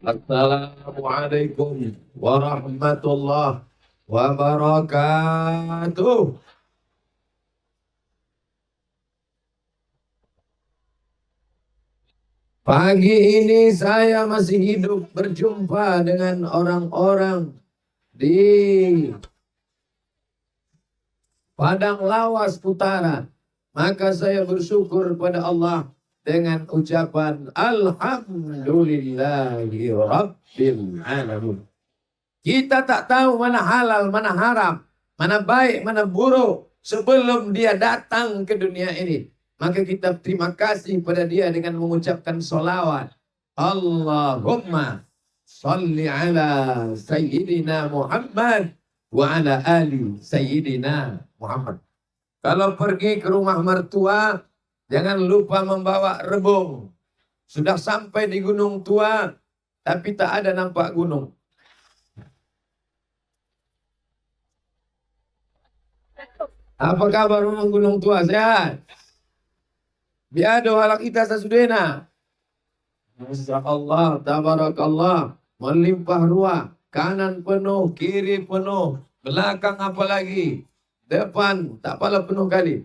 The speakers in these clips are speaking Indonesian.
Assalamualaikum warahmatullahi wabarakatuh. Pagi ini saya masih hidup berjumpa dengan orang-orang di Padang Lawas Utara. Maka saya bersyukur pada Allah dengan ucapan Alhamdulillahi Rabbil Alamin. Kita tak tahu mana halal, mana haram, mana baik, mana buruk sebelum dia datang ke dunia ini. Maka kita terima kasih pada dia dengan mengucapkan salawat. Allahumma salli ala Sayyidina Muhammad wa ala ali Sayyidina Muhammad. Kalau pergi ke rumah mertua, jangan lupa membawa rebung. Sudah sampai di Gunung Tua, tapi tak ada nampak gunung. Apa kabar memang Gunung Tua? Sehat? Biado halak kita sasudena. Masya Allah, tabarakallah. Melimpah ruah. Kanan penuh, kiri penuh. Belakang apa lagi? Depan, tak pala penuh kali.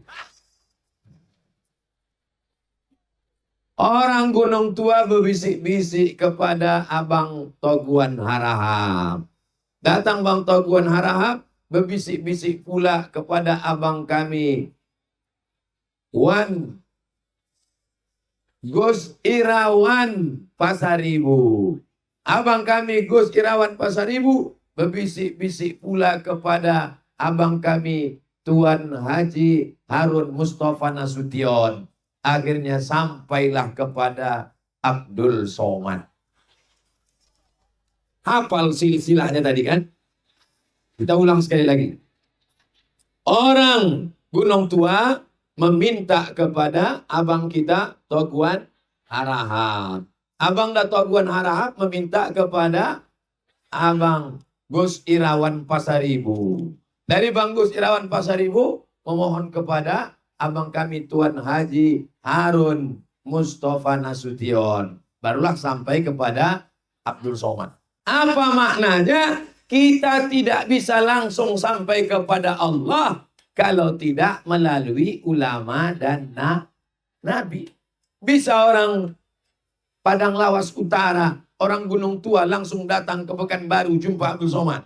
Orang Gunung Tua berbisik-bisik kepada Abang Toguan Harahap. Datang Bang Toguan Harahap, berbisik-bisik pula kepada abang kami, Wan Gus Irawan Pasaribu. Abang kami Gus Irawan Pasaribu berbisik-bisik pula kepada abang kami Tuan Haji Harun Mustafa Nasution. Akhirnya sampailah kepada Abdul Somad. Hafal silsilahnya tadi kan? Kita ulang sekali lagi. Orang Gunung Tua meminta kepada abang kita Toguan Harahap. Abang dan Toguan Harahap meminta kepada abang Gus Irawan Pasaribu. Dari Bang Gus Irawan Pasaribu memohon kepada abang kami Tuan Haji Harun Mustafa Nasution. Barulah sampai kepada Abdul Somad. Apa maknanya? Kita tidak bisa langsung sampai kepada Allah kalau tidak melalui ulama dan nabi. Bisa orang Padang Lawas Utara, orang Gunung Tua langsung datang ke Pekanbaru jumpa Abdul Somad.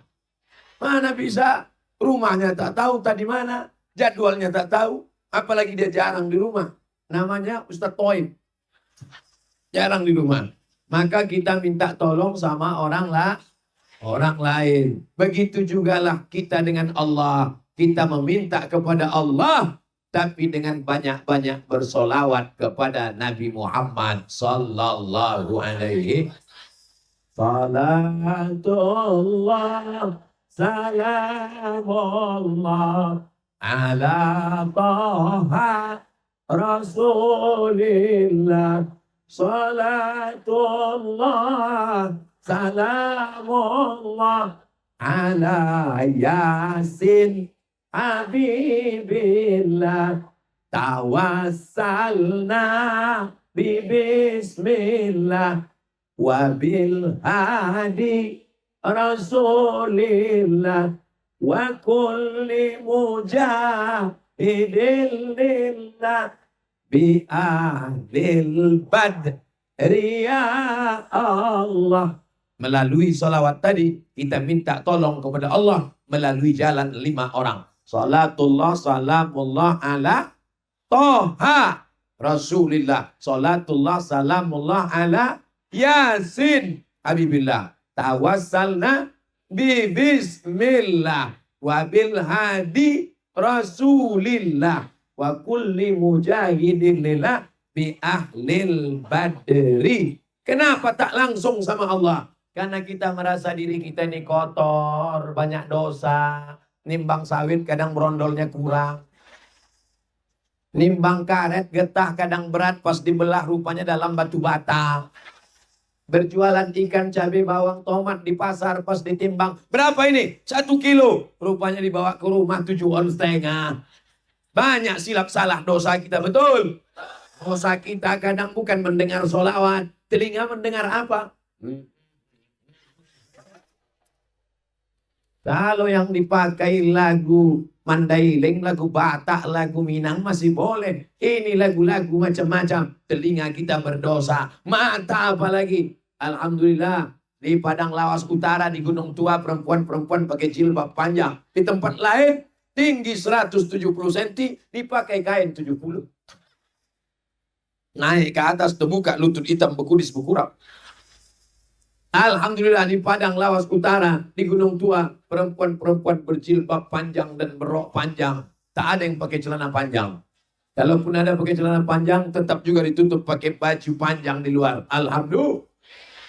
Mana bisa? Rumahnya tak tahu tadi mana, jadwalnya tak tahu, apalagi dia jarang di rumah. Namanya Ustadz Toib. Jarang di rumah. Maka kita minta tolong sama orang lain. Begitu jugalah kita dengan Allah. Kita meminta kepada Allah, tapi dengan banyak-banyak bersolawat kepada Nabi Muhammad sallallahu alaihi salatullah salamullah ala taha rasulillah salatullah salamullah ala yasin habibillah tawassalna bismillah wabil hadi rasulillah wa kulli mujahidin lillah bi ahlil badri ya Allah. Melalui salawat tadi kita minta tolong kepada Allah melalui jalan 5 orang. Salatullah salamullah ala Toha Rasulillah. Salatullah salamullah ala Yasin Habibillah. Tawassalna bismillah wabil hadi Rasulillah wa kulli mujahidin lillah bi ahlil badri. Kenapa tak langsung sama Allah? Karena kita merasa diri kita ini kotor, banyak dosa. Nimbang sawit kadang berondolnya kurang. Nimbang karet getah kadang berat, pas dibelah rupanya dalam batu bata. Berjualan ikan, cabai, bawang, tomat di pasar, pas ditimbang. Berapa ini? 1 kilo. Rupanya dibawa ke rumah 7,5 ons. Banyak silap salah dosa kita, betul. Dosa kita kadang bukan mendengar sholawat. Telinga mendengar apa? Kalau yang dipakai lagu Mandailing, lagu Batak, lagu Minang masih boleh. Ini lagu-lagu macam-macam. Telinga kita berdosa, mata apalagi. Alhamdulillah, di Padang Lawas Utara, di Gunung Tua, perempuan-perempuan pakai jilbab panjang. Di tempat lain, tinggi 170 cm, dipakai kain 70. Naik ke atas, terbuka lutut hitam, bekudis, bekurap. Alhamdulillah di Padang Lawas Utara, di Gunung Tua, perempuan-perempuan berjilbab panjang dan berrok panjang. Tak ada yang pakai celana panjang. Kalaupun ada pakai celana panjang, tetap juga ditutup pakai baju panjang di luar. Alhamdulillah.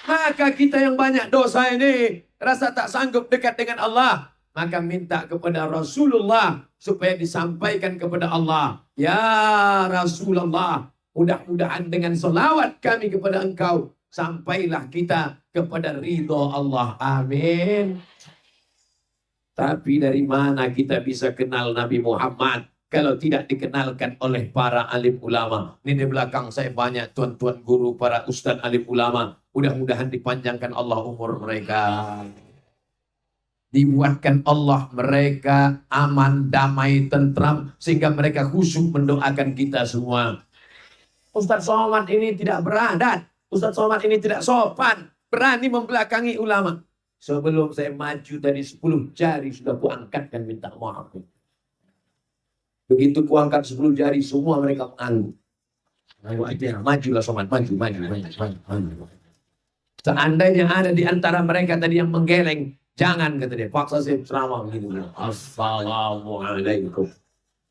Maka kita yang banyak dosa ini, rasa tak sanggup dekat dengan Allah, maka minta kepada Rasulullah supaya disampaikan kepada Allah. Ya Rasulullah, mudah-mudahan dengan selawat kami kepada engkau, sampailah kita kepada ridho Allah. Amin. Tapi dari mana kita bisa kenal Nabi Muhammad kalau tidak dikenalkan oleh para alim ulama? Ini di belakang saya banyak tuan-tuan guru, para ustadz alim ulama. Mudah-mudahan dipanjangkan Allah umur mereka. Dibuatkan Allah mereka aman, damai, tentram, sehingga mereka khusyuk mendoakan kita semua. Ustadz Somad ini tidak beradat. Ustadz Somad ini tidak sopan. Berani membelakangi ulama. Sebelum saya maju tadi 10 jari sudah kuangkat dan minta maaf. Begitu kuangkat 10 jari, semua mereka mengangguk. Majulah Somad, maju. Seandainya ada di antara mereka tadi yang menggeleng, jangan, kata dia, paksa saya ceramah begitu. Assalamualaikum.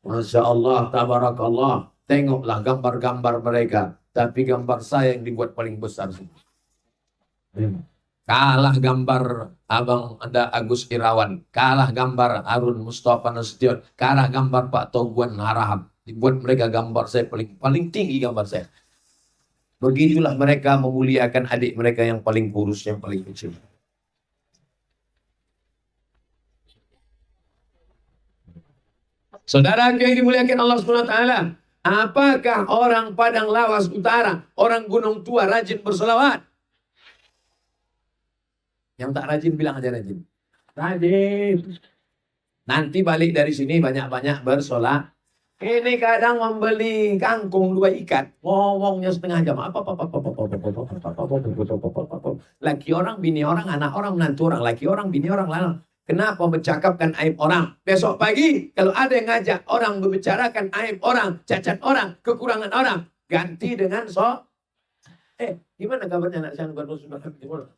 Masya Allah, tabarakallah. Tengoklah gambar-gambar mereka. Tapi gambar saya yang dibuat paling besar. Kalah gambar Abang ada Agus Irawan. Kalah gambar Harun Mustafa Nasution. Kalah gambar Pak Toguan Harahap. Dibuat mereka gambar saya paling tinggi gambar saya. Begitulah mereka memuliakan adik mereka yang paling kurus, yang paling kecil. Saudara yang dimuliakan Allah SWT, apakah orang Padang Lawas Utara, orang Gunung Tua rajin berselawat? Yang tak rajin bilang aja rajin. Rajin. Nanti balik dari sini banyak-banyak bersolat. Ini kadang membeli kangkung 2 ikat, ngomongnya setengah jam. Laki orang, bini orang, anak orang, menantu orang, laki orang, bini orang, lalang. Kenapa bercakapkan aib orang? Besok pagi kalau ada yang ngajak orang membicarakan aib orang, cacat orang, kekurangan orang, ganti dengan gimana kabarnya anak saya?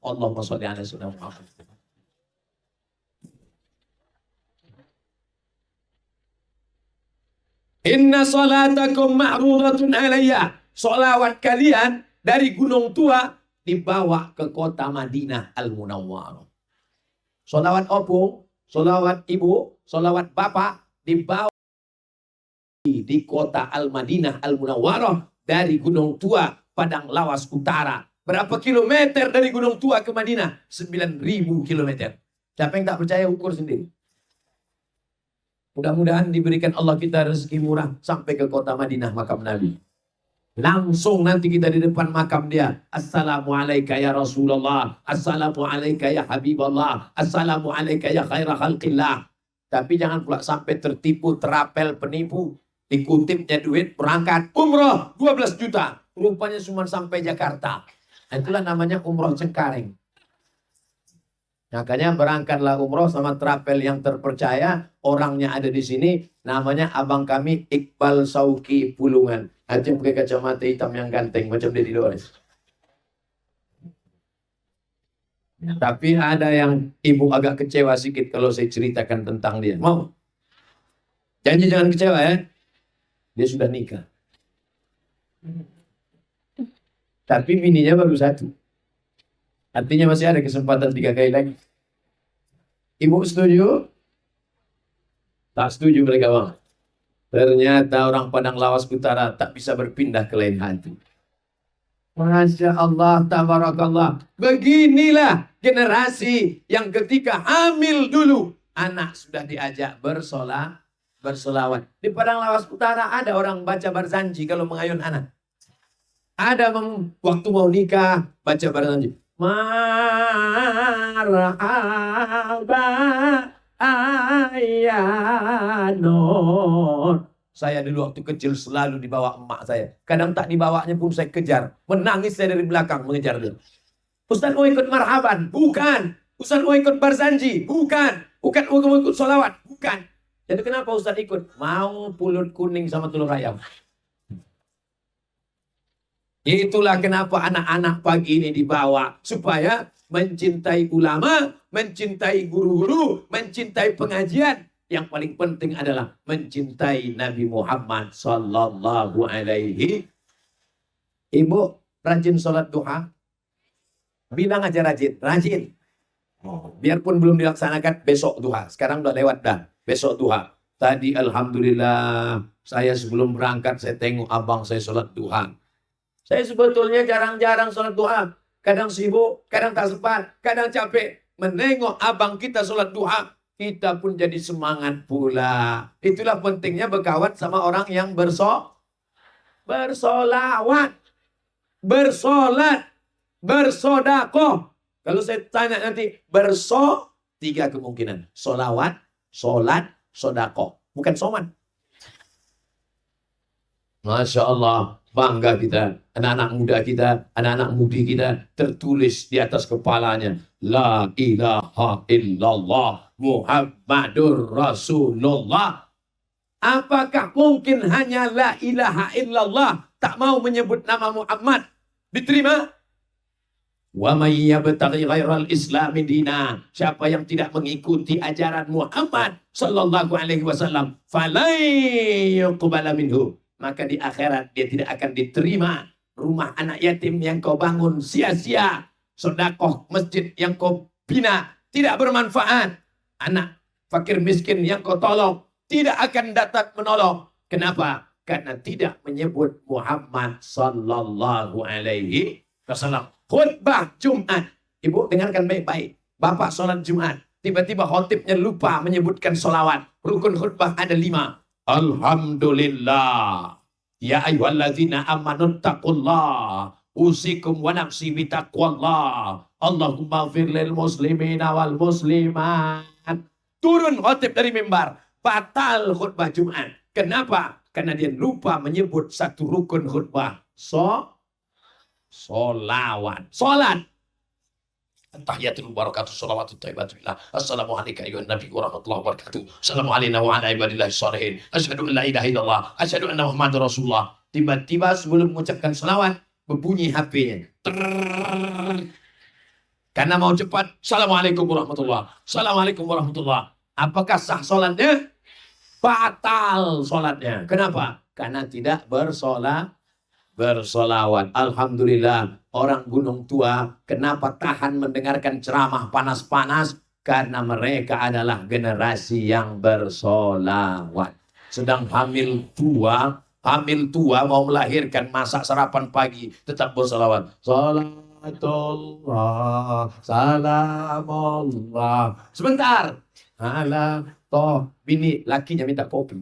Allahumma sholli ala sayyidina Muhammad. Inna salatakum ma'rudatun alayya. Salawat kalian dari Gunung Tua dibawa ke kota Madinah Al-Munawwarah. Salawat opung, salawat ibu, salawat bapak dibawa di kota Al-Madinah Al-Munawwarah dari Gunung Tua, Padang Lawas Utara. Berapa kilometer dari Gunung Tua ke Madinah? 9.000 kilometer. Siapa yang tak percaya ukur sendiri. Mudah-mudahan diberikan Allah kita rezeki murah sampai ke kota Madinah, makam Nabi. Langsung nanti kita di depan makam dia. Assalamualaikum ya Rasulullah. Assalamualaikum ya Habiballah. Assalamualaikum ya khaira khalqillah. Tapi jangan pula sampai tertipu, terapel, penipu. Dikutipnya duit, berangkat umroh 12 juta. Rupanya cuma sampai Jakarta. Itulah namanya umroh Cengkareng. Makanya berangkatlah umroh sama travel yang terpercaya, orangnya ada di sini, namanya abang kami Iqbal Sauki Pulungan. Aceh pakai kacamata hitam yang ganteng macam Deddy Dores. Tapi ada yang ibu agak kecewa sedikit kalau saya ceritakan tentang dia. Mau? Janji jangan kecewa ya. Dia sudah nikah. Tapi bininya baru 1. Artinya masih ada kesempatan 3 kali lagi. Ibu setuju? Tak setuju mereka, bang. Ternyata orang Padang Lawas Utara tak bisa berpindah ke lain hati. Masya Allah, tabarakallah. Beginilah generasi yang ketika hamil dulu, anak sudah diajak bersolawat. Di Padang Lawas Utara ada orang baca barzanji kalau mengayun anak. Ada waktu mau nikah, baca barzanji. Marhaba piano. Saya dulu waktu kecil selalu dibawa emak saya. Kadang tak dibawanya pun saya kejar. Menangis saya dari belakang mengejar dia. Ustaz mau ikut marhaban? Bukan. Ustaz mau ikut barzanji? Bukan. Bukan mau ikut sholawat? Bukan. Jadi kenapa Ustaz ikut? Mau pulut kuning sama telur ayam. Itulah kenapa anak-anak pagi ini dibawa. Supaya mencintai ulama, mencintai guru-guru, mencintai pengajian. Yang paling penting adalah mencintai Nabi Muhammad sallallahu alaihi. Ibu rajin sholat duha? Bilang aja rajin, rajin. Biarpun belum dilaksanakan, besok duha. Sekarang udah lewat dah, besok duha. Tadi alhamdulillah saya sebelum berangkat saya tengok abang saya sholat duha. Saya sebetulnya jarang-jarang sholat duha. Kadang sibuk, kadang tak sempat, kadang capek. Menengok abang kita sholat duha, kita pun jadi semangat pula. Itulah pentingnya berkawan sama orang yang bersolawat, bersolat, bersodakoh. Kalau saya tanya nanti, tiga kemungkinan. Solawat, solat, sodakoh. Bukan soman. Masya Allah, bangga kita. Anak-anak muda kita, anak-anak mudi kita, tertulis di atas kepalanya. La ilaha illallah Muhammadur Rasulullah. Apakah mungkin hanya la ilaha illallah, tak mau menyebut nama Muhammad, diterima? Wa may yabtaghi ghairal islami dina, siapa yang tidak mengikuti ajaran Muhammad sallallahu alaihi wasallam, falai yuqbala minhu, maka di akhirat dia tidak akan diterima. Rumah anak yatim yang kau bangun sia-sia, sedekah masjid yang kau bina tidak bermanfaat, anak fakir miskin yang kau tolong tidak akan datang menolong. Kenapa? Karena tidak menyebut Muhammad sallallahu alaihi wasallam. Khutbah Jumat. Ibu dengarkan baik-baik. Bapak sholat Jumat. Tiba-tiba khotibnya lupa menyebutkan sholawat. Rukun khutbah ada 5. Alhamdulillah. Ya ayyuhalladzina amanu taqullah. Usikum wa nafsi bitaqwallah. Allahumma fir lil muslimina wal muslimat. Turun khotib dari mimbar. Batal khutbah Jumat. Kenapa? Karena dia lupa menyebut satu rukun khutbah. Solawat. Solat. Tahiyatul barakatuh salawatut thayyibatullah. Assalamualaikum ayuhan nabi warahmatullahi wabarakatuh. Assalamualaikum wa ala ibadillahi sholihin. Asyhadu an la ilaha illallah. Asyhadu anna Muhammadar Rasulullah. Tiba-tiba sebelum mengucapkan salawat, berbunyi HP-nya. Karena mau cepat. Assalamualaikum warahmatullahi. Assalamualaikum warahmatullahi. Apakah sah solatnya? Batal solatnya. Kenapa? Karena tidak bersolawat. Alhamdulillah, orang gunung tua kenapa tahan mendengarkan ceramah panas-panas? Karena mereka adalah generasi yang bersolawat. Sedang hamil tua mau melahirkan, masak sarapan pagi, tetap bersolawat. Salatullah, salamullah. Sebentar. Ala toh, bini lakinya minta kopi.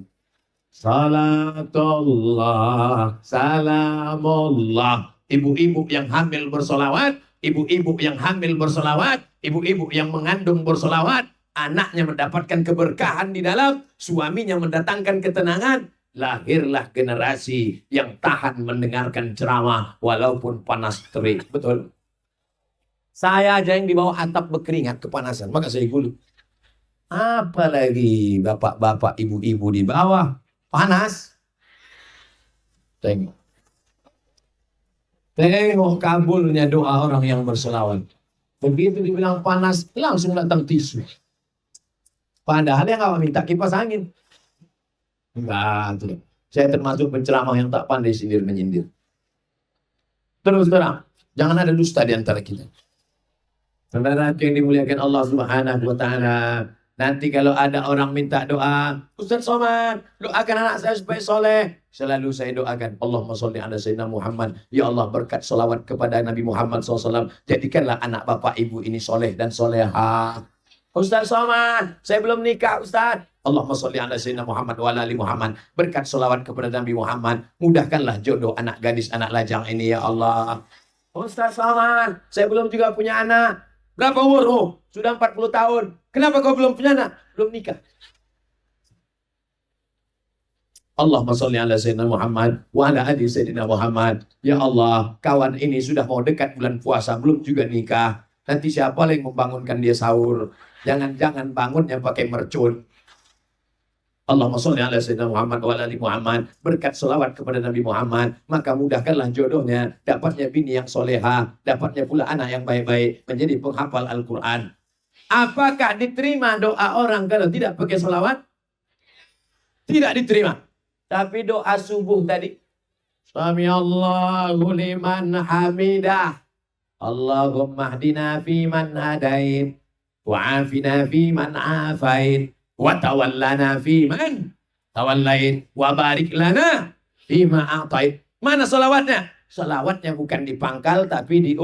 Salatullah, salamullah. Ibu-ibu yang hamil bersolawat, ibu-ibu yang hamil bersolawat, ibu-ibu yang mengandung bersolawat, anaknya mendapatkan keberkahan di dalam, suaminya mendatangkan ketenangan. Lahirlah generasi yang tahan mendengarkan ceramah walaupun panas terik. Betul. Saya aja yang di bawah atap berkeringat kepanasan, maka saya gulu. Apalagi bapak-bapak, ibu-ibu di bawah panas. Tengok kabulnya doa orang yang berselawat. Begitu dibilang panas, langsung datang tisu. Padahal yang awak minta kipas angin. Enggak, tuh. Saya termasuk penceramah yang tak pandai sindir menyindir. Terus terang, jangan ada dusta di antara kita. Saudara yang dimuliakan Allah Subhanahu wa taala. Nanti kalau ada orang minta doa, Ustaz Somad, doakan anak saya supaya soleh. Selalu saya doakan, Allahumma sholli ala sayyidina Muhammad. Ya Allah, berkat salawat kepada Nabi Muhammad SAW. Jadikanlah anak bapak ibu ini soleh dan soleha. Ustaz Somad, saya belum nikah Ustaz. Allahumma sholli ala sayyidina Muhammad wa ala ali Muhammad. Berkat salawat kepada Nabi Muhammad. Mudahkanlah jodoh anak gadis, anak lajang ini ya Allah. Ustaz Somad, saya belum juga punya anak. Berapa umurmu? Sudah 40 tahun. Kenapa kau belum punya anak? Belum nikah. Allahumma sholli ala Sayyidina Muhammad wa ala ali Sayyidina Muhammad. Ya Allah, kawan ini sudah mau dekat bulan puasa, belum juga nikah. Nanti siapa yang membangunkan dia sahur? Jangan-jangan bangunnya pakai mercun. Allahumma sholli ala Sayyidina Muhammad wa ala ali Muhammad. Berkat selawat kepada Nabi Muhammad, maka mudahkanlah jodohnya, dapatnya bini yang soleha, dapatnya pula anak yang baik-baik, menjadi penghafal Al-Quran. Apakah diterima doa orang kalau tidak pakai selawat? Tidak diterima. Tapi doa subuh tadi, Sami Allahu liman hamidah, Allahumma hdina fi man hadait, wa afina fi man afait, wa tawallana fi man tawallait, wa barik lana fi ma a'tait. Mana salawatnya? Salawatnya bukan di pangkal tapi di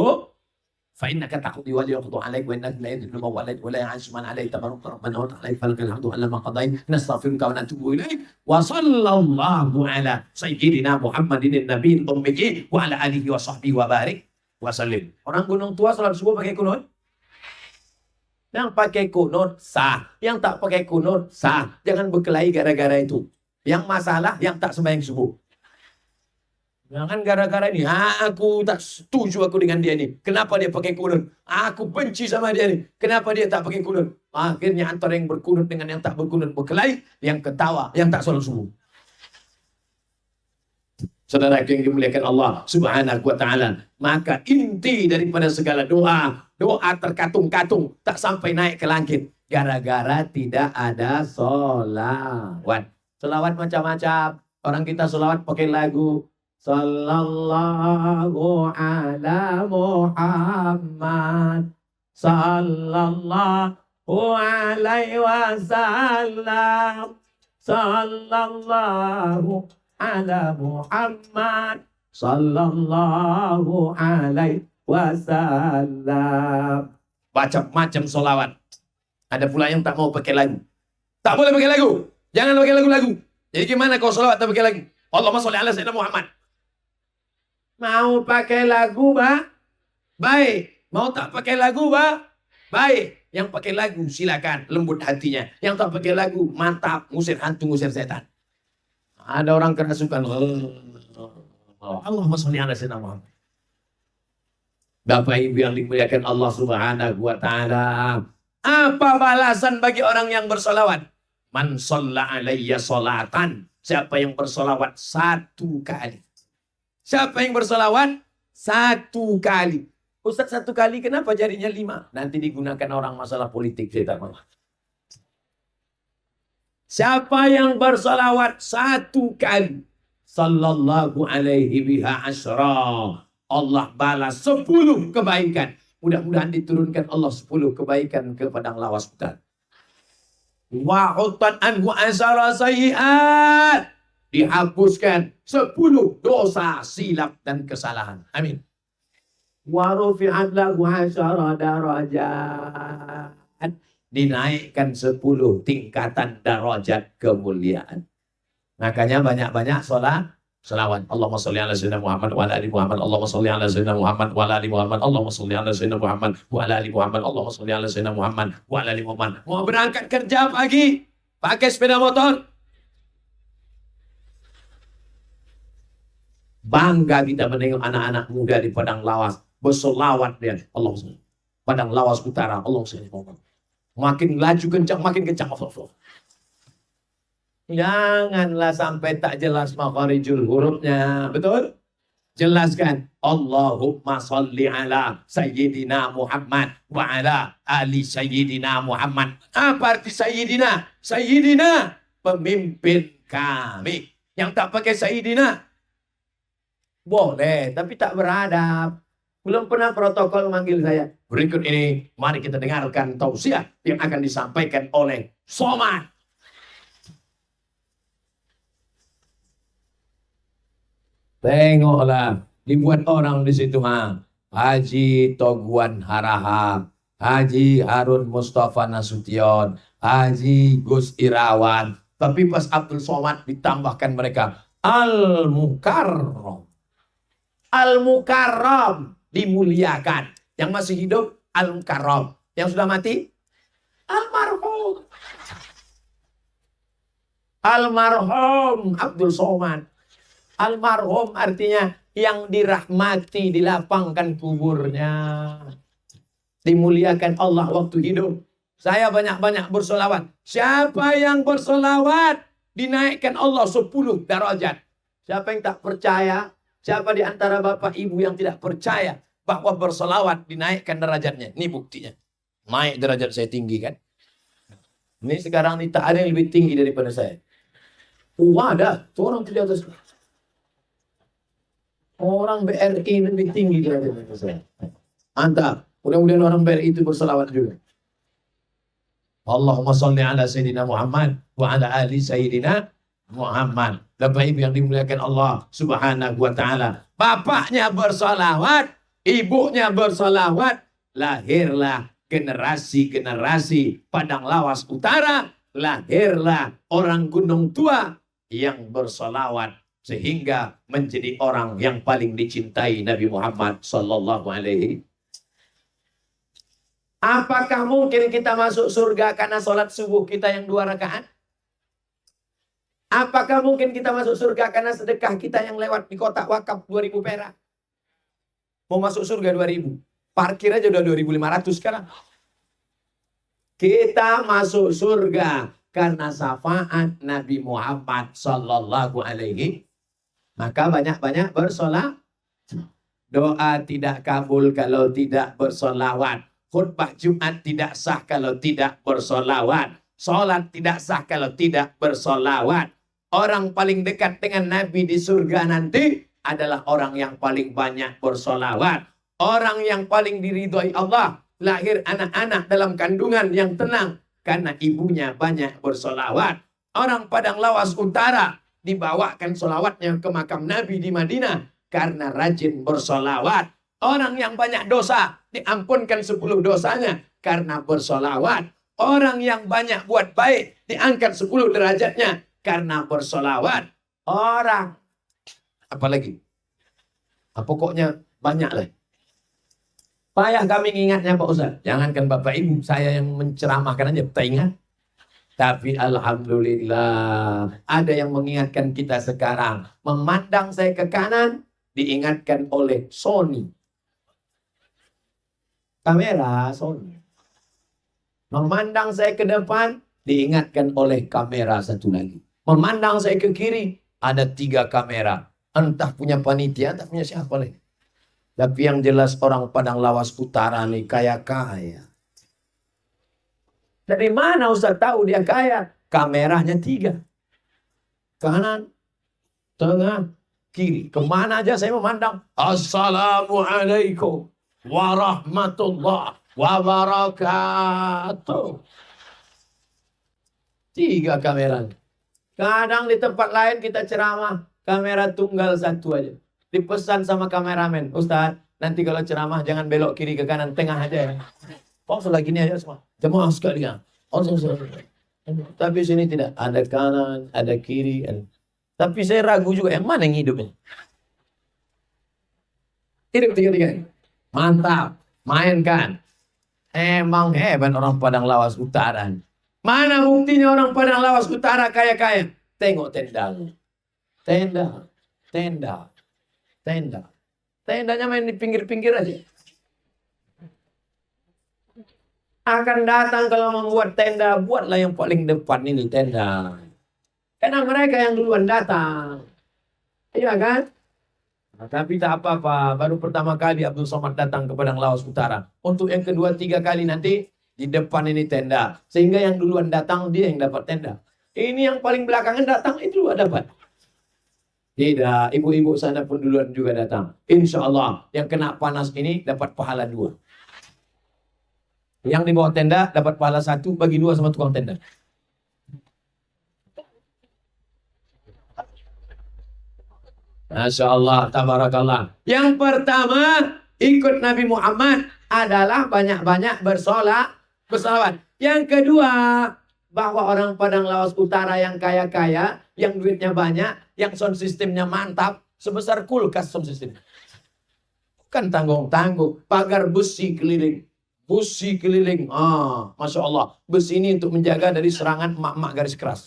fa innaka taqdi wa la yuqda alaik wa innaka la yadhillu man walayt wa la yu'azzu man alayk tabarrak rabbana wa ta'ala falakal hamdu ala ma qadayt nastaghfiruka wa natubu ilaik wa sallallahu ala sayyidina Muhammadin nabiyil ummi wa ala alihi wa sahbihi wa barik wa sallim. Orang gunung tua salat subuh pakai kunut? Yang pakai kunut sah, yang tak pakai kunut sah. Jangan berkelahi gara-gara itu. Yang masalah yang tak sembahyang subuh. Jangan gara-gara ini, aku tak setuju aku dengan dia ini. Kenapa dia pakai kunut? Aku benci sama dia ini. Kenapa dia tak pakai kunut? Akhirnya antara yang berkunut dengan yang tak berkunut berkelahi, yang ketawa, yang tak sholat subuh. Saudara yang dimuliakan Allah Subhanahu wa ta'ala, maka inti daripada segala doa, doa terkatung-katung, tak sampai naik ke langit. Gara-gara tidak ada sholawat. Sholawat macam-macam. Orang kita sholawat pakai lagu. Sallallahu ala Muhammad, sallallahu alaihi wasallam, sallallahu ala Muhammad, sallallahu alaihi wasallam. Macam-macam solawat. Ada pula yang tak mau pakai lagu. Tak boleh pakai lagu. Jangan pakai lagu-lagu. Jadi gimana kau solawat tak pakai lagu? Allahumma sholli ala Sayyidina Muhammad. Mau pakai lagu, Pak? Baik. Mau tak pakai lagu, Pak? Baik. Yang pakai lagu, silakan. Lembut hatinya. Yang tak pakai lagu, mantap. Ngusir hantu, ngusir setan. Ada orang kerasukan. Allahumma sholli ala Sayyidina Muhammad. Bapak Ibu yang dimuliakan Allah Subhanahu wa ta'ala. Apa balasan bagi orang yang bersolawat? Man sholla alayya sholatan. Siapa yang bersolawat satu kali. Siapa yang bersolawat? Satu kali. Ustaz, satu kali kenapa jadinya 5? Nanti digunakan orang masalah politik. Saya tak mau. Siapa yang bersolawat satu kali. Sallallahu alaihi biha asyra. Allah balas 10 kebaikan. Mudah-mudahan diturunkan Allah 10 kebaikan ke padang lawas hutan. Wa'utan anhu asyara sayyi'at. Dihapuskan 10 dosa, silap dan kesalahan. Amin. Wa rufi'at lahu asyara darajat. Dinaikkan 10 tingkatan darajat kemuliaan. Makanya banyak-banyak selawat. Allahumma sholli ala Sayyidina Muhammad wa ala ali Muhammad. Allahumma sholli ala Sayyidina Muhammad wa ala ali Muhammad. Allahumma sholli ala Sayyidina Muhammad wa ala ali Muhammad. Allahumma sholli ala Sayyidina Muhammad wa ala ali Muhammad. Mau berangkat kerja pagi, pakai sepeda motor. Bangga kita menengok anak-anak muda di padang lawas bersolawat dia. Allah padang lawas utara. Allah makin laju kencang, makin kencang. Allah. Janganlah sampai tak jelas makharijul hurufnya. Betul? Jelaskan. Allahumma sholli ala Sayyidina Muhammad wa ala ali Sayyidina Muhammad. Apa arti Sayyidina? Sayyidina, pemimpin kami. Yang tak pakai Sayyidina boleh, tapi tak beradab. Belum pernah protokol memanggil saya. Berikut ini, mari kita dengarkan tausiah yang akan disampaikan oleh Somad. Tengoklah, dibuat orang di situ, Haji Toguan Harahap, Haji Harun Mustafa Nasution, Haji Gus Irawan. Tapi pas Abdul Somad ditambahkan mereka Al-Mukarram. Al-Mukarram, dimuliakan. Yang masih hidup, Al-Mukarram. Yang sudah mati, Almarhum. Almarhum Abdul Somad. Almarhum artinya yang dirahmati, dilapangkan kuburnya, dimuliakan Allah waktu hidup. Saya banyak-banyak bersolawat. Siapa yang bersolawat, dinaikkan Allah 10 derajat. Siapa yang tak percaya, siapa di antara bapak ibu yang tidak percaya bahwa bersolawat dinaikkan derajatnya? Ini buktinya. Naik derajat saya tinggi kan. Ini sekarang ini tak ada yang lebih tinggi daripada saya. Ada. Orang di atas. Orang BRI lebih tinggi daripada saya. Mantap. Mudah-mudahan orang BRI itu berselawat juga. Allahumma salli ala Sayyidina Muhammad wa ala ali Sayyidina Muhammad. Bapak Ibu yang dimuliakan Allah Subhanahu wa ta'ala. Bapaknya bersolawat, ibunya bersolawat, lahirlah generasi-generasi Padang Lawas Utara, lahirlah orang Gunung Tua yang bersolawat sehingga menjadi orang yang paling dicintai Nabi Muhammad sallallahu alaihi. Apakah mungkin kita masuk surga karena sholat subuh kita yang 2 rakaat? Apakah mungkin kita masuk surga karena sedekah kita yang lewat di kotak wakaf 2000 perak? Mau masuk surga 2000. Parkir aja udah 2500 sekarang. Kita masuk surga karena syafaat Nabi Muhammad sallallahu alaihi. Maka banyak-banyak bersolawat. Doa tidak kabul kalau tidak bersolawat. Khutbah Jumat tidak sah kalau tidak bersolawat. Sholat tidak sah kalau tidak bersolawat. Orang paling dekat dengan Nabi di surga nanti adalah orang yang paling banyak bersolawat. Orang yang paling diridhoi Allah. Lahir anak-anak dalam kandungan yang tenang karena ibunya banyak bersolawat. Orang Padang Lawas Utara dibawakan solawatnya ke makam Nabi di Madinah karena rajin bersolawat. Orang yang banyak dosa diampunkan 10 dosanya karena bersolawat. Orang yang banyak buat baik diangkat 10 derajatnya karena bersolawat. Orang apalagi? Pokoknya banyak lah. Payah kami ingatnya Pak Ustaz. Jangankan Bapak Ibu, saya yang menceramahkan aja tak ingat. Tapi alhamdulillah ada yang mengingatkan kita sekarang. Memandang saya ke kanan diingatkan oleh Sony. Kamera Sony. Memandang saya ke depan diingatkan oleh kamera satu lagi. Memandang saya ke kiri ada 3 kamera. Entah punya panitia, entah punya siapa lagi. Tapi yang jelas orang Padang Lawas Utara nih kaya-kaya. Dari mana Ustaz tahu dia kaya? Kameranya 3. Kanan, tengah, kiri. Kemana aja saya memandang. Assalamualaikum warahmatullahi wabarakatuh. 3 kamera. Kadang di tempat lain kita ceramah. Kamera tunggal 1 aja. Dipesan sama kameramen. Ustaz, nanti kalau ceramah jangan belok kiri ke kanan. Tengah aja ya. Oh, selagi ini aja semua. Jemaah sekalian. Tapi sini tidak. Ada kanan, ada kiri. Tapi saya ragu juga. Yang mana yang hidup ini? Hidup 3-3. Mantap. Mainkan. Emang hebat orang Padang Lawas Utara. Mana buktinya orang Padang Lawas Utara kaya-kaya? Tengok tendanya. Tenda. Tenda. Tenda. Tendanya main di pinggir-pinggir aja. Akan datang kalau membuat tenda, buatlah yang paling depan ini tenda. Karena mereka yang duluan datang. Iya kan? Nah, tapi tak apa-apa. Baru pertama kali Abdul Somad datang ke Padang Lawas Utara. Untuk yang kedua, 3 kali nanti di depan ini tenda. Sehingga yang duluan datang dia yang dapat tenda. Ini yang paling belakangan datang itu dapat. Tidak, ibu-ibu sana pun duluan juga datang. Insya Allah yang kena panas ini dapat pahala 2. Yang di bawah tenda dapat pahala 1, bagi 2 sama tukang tenda. Masya Allah, tabarakallah. Yang pertama, ikut Nabi Muhammad adalah banyak-banyak bersolawat. Yang kedua, bahwa orang Padang Lawas Utara yang kaya-kaya, yang duitnya banyak, yang sound systemnya mantap, sebesar kulkas sound system. Bukan tanggung-tanggung, pagar besi keliling. Besi keliling. Masya Allah. Besi ini untuk menjaga dari serangan emak-emak garis keras.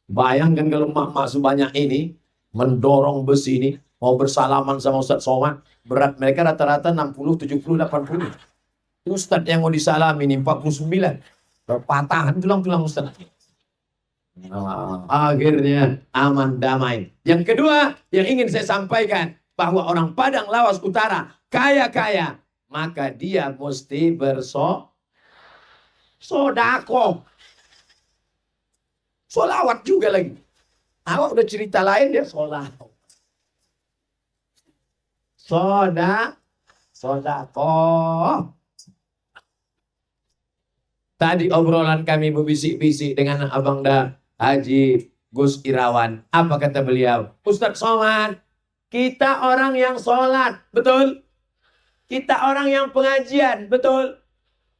Bayangkan kalau emak-emak sebanyak ini mendorong besi ini mau bersalaman sama Ustadz Somad, berat mereka rata-rata 60, 70, 80. Ustadz yang mau disalami ini 49. Berpatahan tulang-tulang Ustadz. Akhirnya aman damai. Yang kedua yang ingin saya sampaikan, bahwa orang Padang Lawas Utara kaya-kaya, maka dia mesti bersodako. Solawat juga lagi. Awak udah cerita lain, dia solawat. Sodako. Tadi obrolan kami berbisik-bisik dengan Abang Haji Gus Irawan. Apa kata beliau? Ustadz Somad, kita orang yang sholat, betul? Kita orang yang pengajian, betul?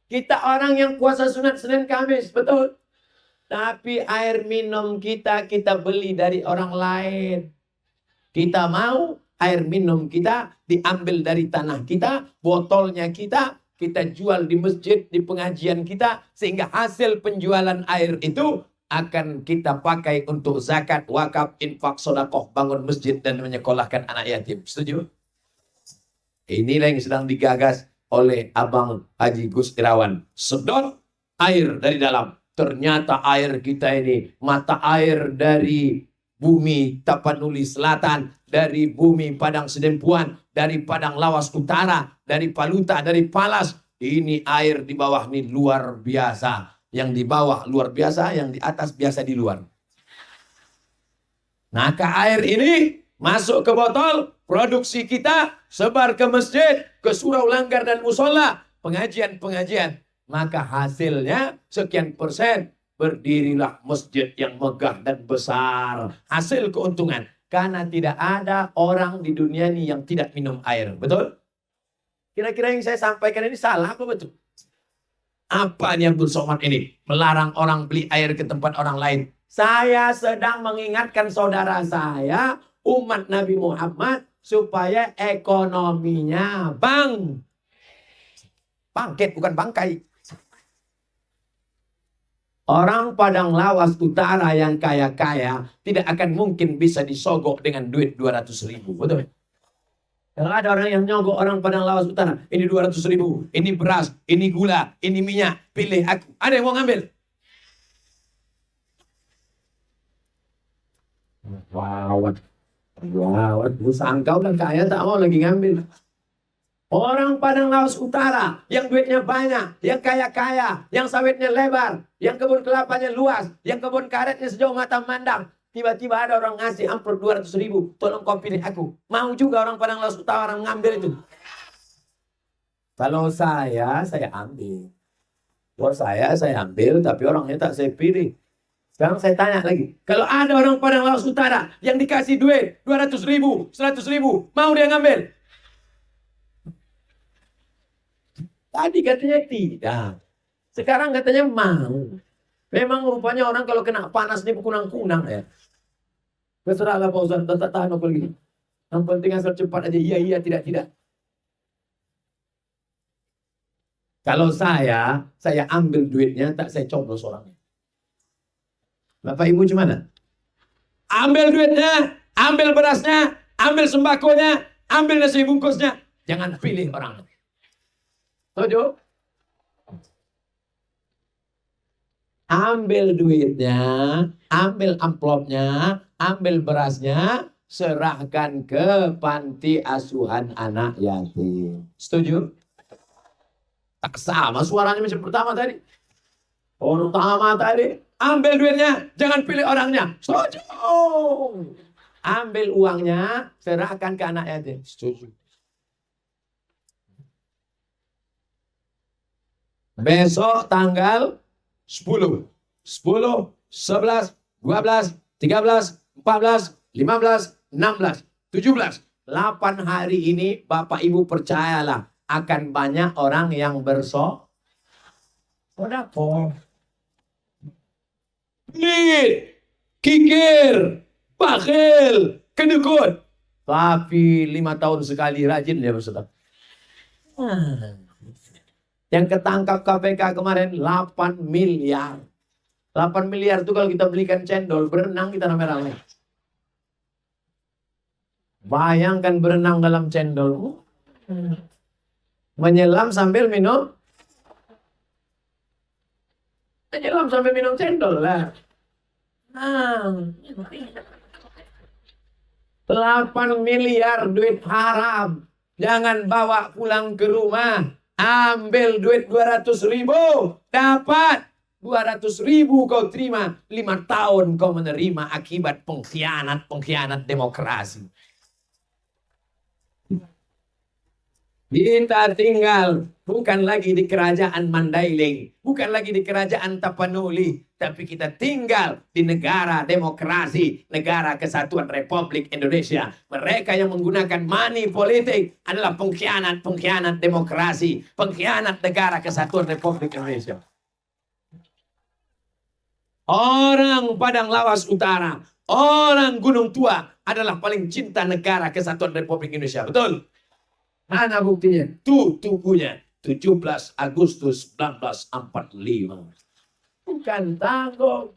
Kita orang yang puasa sunat Senin Kamis, betul? Tapi air minum kita beli dari orang lain. Kita mau air minum kita diambil dari tanah kita, botolnya kita jual di masjid, di pengajian kita, sehingga hasil penjualan air itu akan kita pakai untuk zakat, wakaf, infak, sedekah, bangun masjid dan menyekolahkan anak yatim. Setuju? Inilah yang sedang digagas oleh Abang Haji Gus Irawan. Sedot air dari dalam. Ternyata air kita ini mata air dari bumi Tapanuli Selatan, dari bumi Padang Sedempuan, dari Padang Lawas Utara, dari Paluta, dari Palas. Ini air di bawah ini luar biasa. Yang di bawah luar biasa, yang di atas biasa di luar. Maka air ini masuk ke botol, produksi kita sebar ke masjid, ke surau langgar dan musola, pengajian-pengajian. Maka hasilnya sekian persen, berdirilah masjid yang megah dan besar. Hasil keuntungan. Karena tidak ada orang di dunia ini yang tidak minum air. Betul? Kira-kira yang saya sampaikan ini salah apa betul? Apa yang Abdul Somad ini? Melarang orang beli air ke tempat orang lain. Saya sedang mengingatkan saudara saya, umat Nabi Muhammad, supaya ekonominya bangkit, bukan bangkai. Orang Padang Lawas Utara yang kaya-kaya tidak akan mungkin bisa disogok dengan duit 200.000. Betul? Kalau ada orang yang nyogok orang Padang Lawas Utara, ini 200.000, ini beras, ini gula, ini minyak, pilih aku. Ada yang mau ngambil? Wow, sangka udah kaya tak mau lagi ngambil. Orang Padang Lawas Utara yang duitnya banyak, yang kaya-kaya, yang sawitnya lebar, yang kebun kelapanya luas, yang kebun karetnya sejauh mata memandang. Tiba-tiba ada orang ngasih amplop 200.000, tolong kau pilih aku. Mau juga orang Padang Lawas Utara orang ngambil itu. Kalau saya ambil. Kalau saya ambil, tapi orangnya tak saya pilih. Sekarang saya tanya lagi, kalau ada orang Padang Lawas Utara yang dikasih duit 200.000, 100.000, mau dia ngambil? Tadi katanya tidak. Sekarang katanya mau. Memang rupanya orang kalau kena panas ini kunang-kunang ya. Terserahlah Pak Ustaz, tak tahan apa lagi. Yang penting asal cepat aja, iya, tidak. Kalau saya ambil duitnya, tak saya coblos orangnya. Bapak Ibu gimana? Ambil duitnya, ambil berasnya, ambil sembakonya, ambil nasi bungkusnya. Jangan pilih orangnya. Setuju? Ambil duitnya, ambil amplopnya, ambil berasnya, serahkan ke panti asuhan anak yatim. Setuju? Tak sama suaranya macam pertama tadi. Pertama tadi, ambil duitnya, jangan pilih orangnya. Setuju? Ambil uangnya, serahkan ke anak yatim. Setuju? Besok tanggal 10, 11, 12, 13, 14, 15, 16, 17. 8 hari ini Bapak Ibu percayalah akan banyak orang yang bersodako. Pelit, kikir, bakhil, kedukut. Tapi 5 tahun sekali rajin dia bersedekah. Yang ketangkap KPK kemarin 8 miliar. 8 miliar itu kalau kita belikan cendol, berenang kita rame-rame. Bayangkan berenang dalam cendol. Menyelam sambil minum. Menyelam sambil minum cendol lah. 8 miliar duit haram. Jangan bawa pulang ke rumah. Ambil duit 200.000. Dapat 200.000 kau terima. 5 tahun kau menerima akibat pengkhianat demokrasi. Kita tinggal bukan lagi di kerajaan Mandailing, bukan lagi di kerajaan Tapanuli, tapi kita tinggal di negara demokrasi, negara kesatuan Republik Indonesia. Mereka yang menggunakan money politik adalah pengkhianat demokrasi, pengkhianat negara kesatuan Republik Indonesia. Orang Padang Lawas Utara, orang Gunung Tua adalah paling cinta negara kesatuan Republik Indonesia. Betul? Mana buktinya? Tuh tubuhnya 17 Agustus 1945. Bukan tanggung.